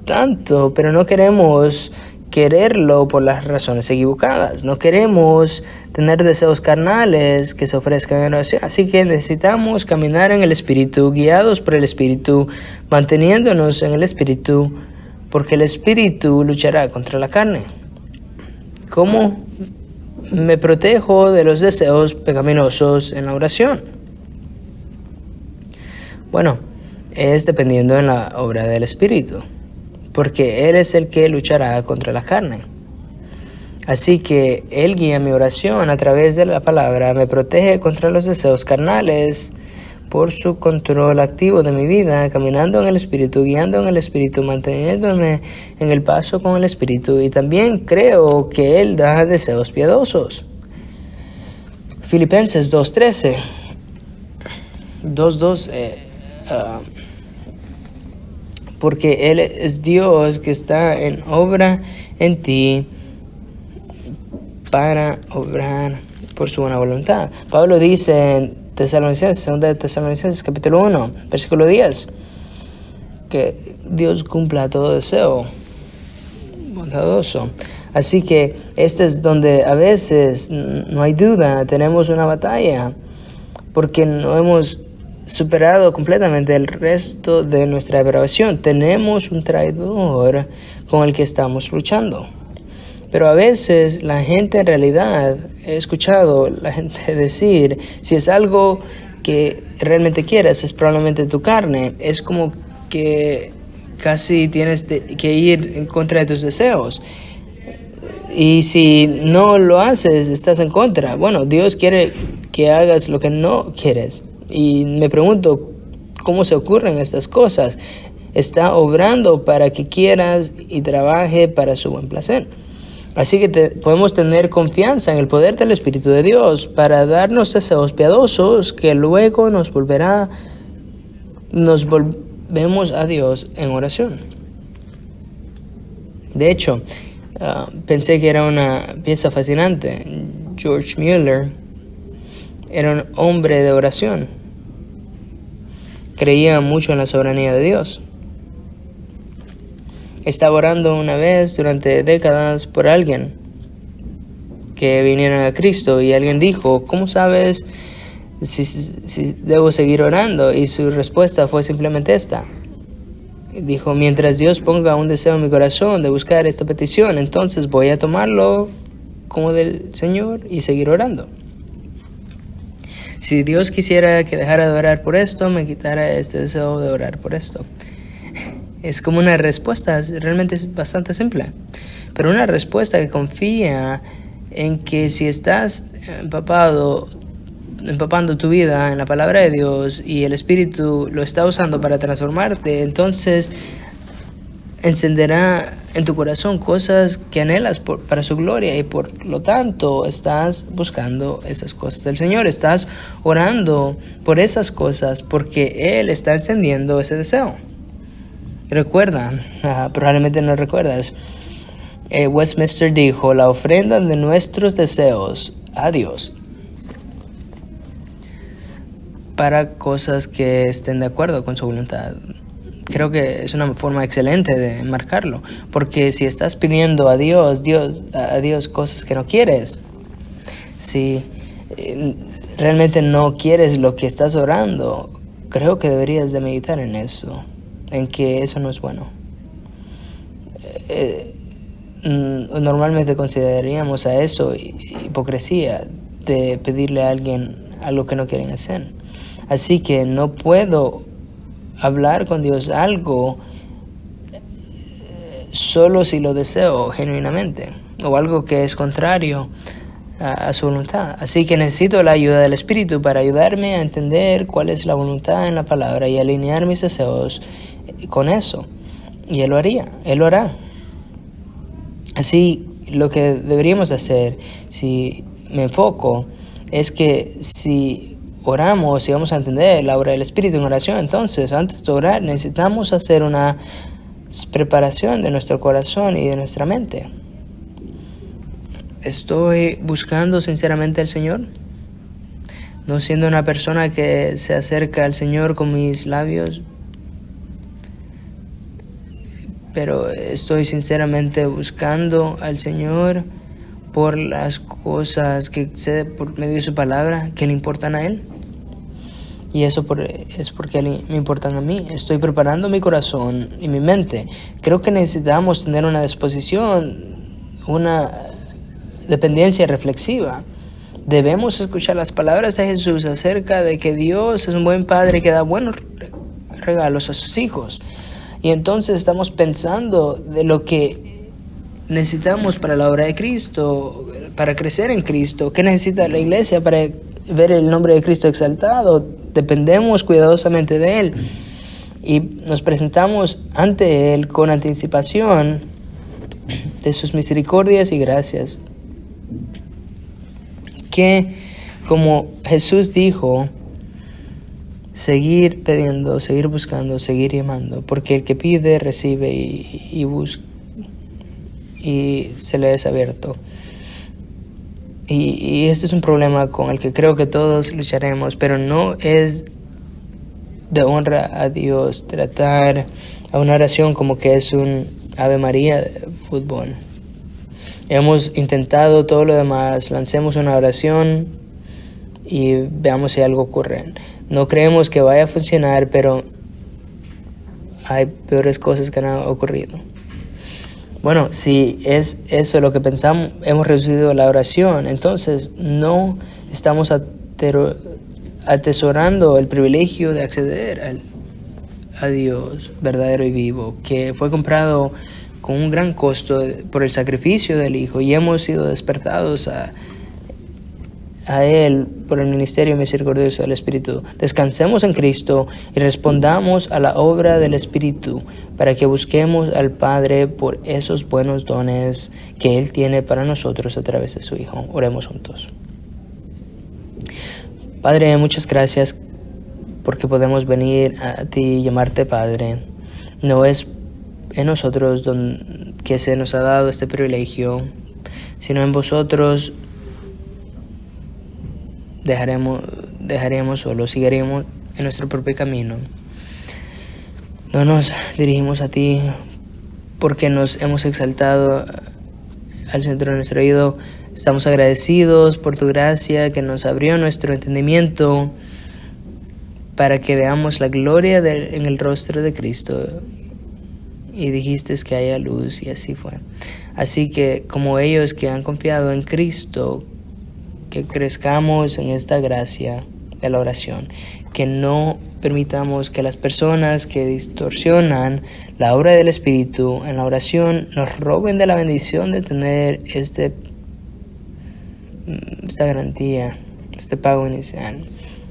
tanto, pero no queremos quererlo por las razones equivocadas. No queremos tener deseos carnales que se ofrezcan en oración. Así que necesitamos caminar en el Espíritu, guiados por el Espíritu, manteniéndonos en el Espíritu, porque el Espíritu luchará contra la carne. ¿Cómo me protejo de los deseos pecaminosos en la oración? Bueno, es dependiendo en la obra del Espíritu, porque Él es el que luchará contra la carne. Así que Él guía mi oración a través de la palabra, me protege contra los deseos carnales por su control activo de mi vida, caminando en el Espíritu, guiando en el Espíritu, manteniéndome en el paso con el Espíritu. Y también creo que Él da deseos piadosos. Filipenses 2:13, 2:2, porque Él es Dios que está en obra en ti para obrar por su buena voluntad. Pablo dice en Tesalonicenses, 2 Tesalonicenses capítulo 1, versículo 10, que Dios cumpla todo deseo bondadoso. Así que este es donde a veces no hay duda, tenemos una batalla, porque no hemos superado completamente el resto de nuestra depravación. Tenemos un traidor con el que estamos luchando. Pero a veces la gente en realidad, he escuchado la gente decir, si es algo que realmente quieres, es probablemente tu carne. Es como que casi tienes que ir en contra de tus deseos. Y si no lo haces, estás en contra. Bueno, Dios quiere que hagas lo que no quieres. Y me pregunto, ¿cómo se ocurren estas cosas? Está obrando para que quieras y trabaje para su buen placer. Así que podemos tener confianza en el poder del Espíritu de Dios para darnos deseos piadosos que luego nos volvemos a Dios en oración. De hecho, pensé que era una pieza fascinante. George Mueller era un hombre de oración. Creía mucho en la soberanía de Dios. Estaba orando una vez durante décadas por alguien que vinieron a Cristo y alguien dijo, ¿cómo sabes si debo seguir orando? Y su respuesta fue simplemente esta. Dijo, mientras Dios ponga un deseo en mi corazón de buscar esta petición, entonces voy a tomarlo como del Señor y seguir orando. Si Dios quisiera que dejara de orar por esto, me quitara este deseo de orar por esto. Es como una respuesta, realmente es bastante simple, pero una respuesta que confía en que si estás empapando tu vida en la palabra de Dios y el Espíritu lo está usando para transformarte, entonces encenderá en tu corazón cosas que anhelas para su gloria y por lo tanto estás buscando esas cosas del Señor, estás orando por esas cosas porque Él está encendiendo ese deseo. Recuerda, probablemente no recuerdas, Westminster dijo, la ofrenda de nuestros deseos a Dios para cosas que estén de acuerdo con su voluntad. Creo que es una forma excelente de marcarlo, porque si estás pidiendo a Dios cosas que no quieres, si realmente no quieres lo que estás orando, creo que deberías de meditar en eso, en que eso no es bueno. Normalmente consideraríamos a eso hipocresía de pedirle a alguien algo que no quieren hacer. Así que no puedo hablar con Dios algo solo si lo deseo genuinamente o algo que es contrario a su voluntad. Así que necesito la ayuda del Espíritu para ayudarme a entender cuál es la voluntad en la palabra y alinear mis deseos con eso. Y Él lo hará. Así, lo que deberíamos hacer, si me enfoco, es que si oramos y vamos a entender la obra del Espíritu en oración, entonces antes de orar necesitamos hacer una preparación de nuestro corazón y de nuestra mente. ¿Estoy buscando sinceramente al Señor? ¿No siendo una persona que se acerca al Señor con mis labios, pero estoy sinceramente buscando al Señor por las cosas que sé por medio de su palabra que le importan a Él. Y eso es porque me importan a mí. Estoy preparando mi corazón y mi mente. Creo que necesitamos tener una disposición, una dependencia reflexiva. Debemos escuchar las palabras de Jesús acerca de que Dios es un buen padre que da buenos regalos a sus hijos. Y entonces estamos pensando de lo que necesitamos para la obra de Cristo, para crecer en Cristo. ¿Qué necesita la iglesia para ver el nombre de Cristo exaltado? Dependemos cuidadosamente de Él y nos presentamos ante Él con anticipación de sus misericordias y gracias. Que, como Jesús dijo, seguir pidiendo, seguir buscando, seguir llamando, porque el que pide recibe y busca y se le es abierto. Y este es un problema con el que creo que todos lucharemos, pero no es de honra a Dios tratar a una oración como que es un Ave María de fútbol. Hemos intentado todo lo demás, lancemos una oración y veamos si algo ocurre. No creemos que vaya a funcionar, pero hay peores cosas que han ocurrido. Bueno, si es eso lo que pensamos, hemos reducido la oración, entonces no estamos atesorando el privilegio de acceder a Dios verdadero y vivo, que fue comprado con un gran costo por el sacrificio del Hijo, y hemos sido despertados a Él por el ministerio misericordioso del Espíritu. Descansemos en Cristo y respondamos a la obra del Espíritu para que busquemos al Padre por esos buenos dones que Él tiene para nosotros a través de su Hijo. Oremos juntos. Padre, muchas gracias porque podemos venir a ti y llamarte Padre. No es en nosotros que se nos ha dado este privilegio, sino en vosotros. Dejaremos solo, seguiremos en nuestro propio camino. No nos dirigimos a ti porque nos hemos exaltado al centro de nuestro oído. Estamos agradecidos por tu gracia que nos abrió nuestro entendimiento para que veamos la gloria en el rostro de Cristo. Y dijiste que haya luz, y así fue. Así que como ellos que han confiado en Cristo, que crezcamos en esta gracia de la oración, que no permitamos que las personas que distorsionan la obra del Espíritu en la oración nos roben de la bendición de tener esta garantía, este pago inicial.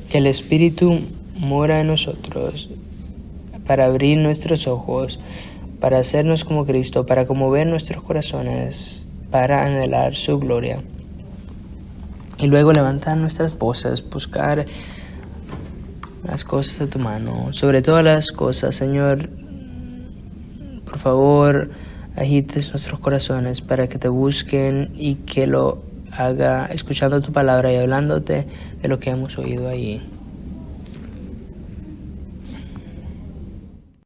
Que el Espíritu mora en nosotros para abrir nuestros ojos, para hacernos como Cristo, para conmover nuestros corazones, para anhelar su gloria. Y luego levantar nuestras voces, buscar las cosas de tu mano. Sobre todas las cosas, Señor, por favor, agites nuestros corazones para que te busquen y que lo haga escuchando tu palabra y hablándote de lo que hemos oído ahí.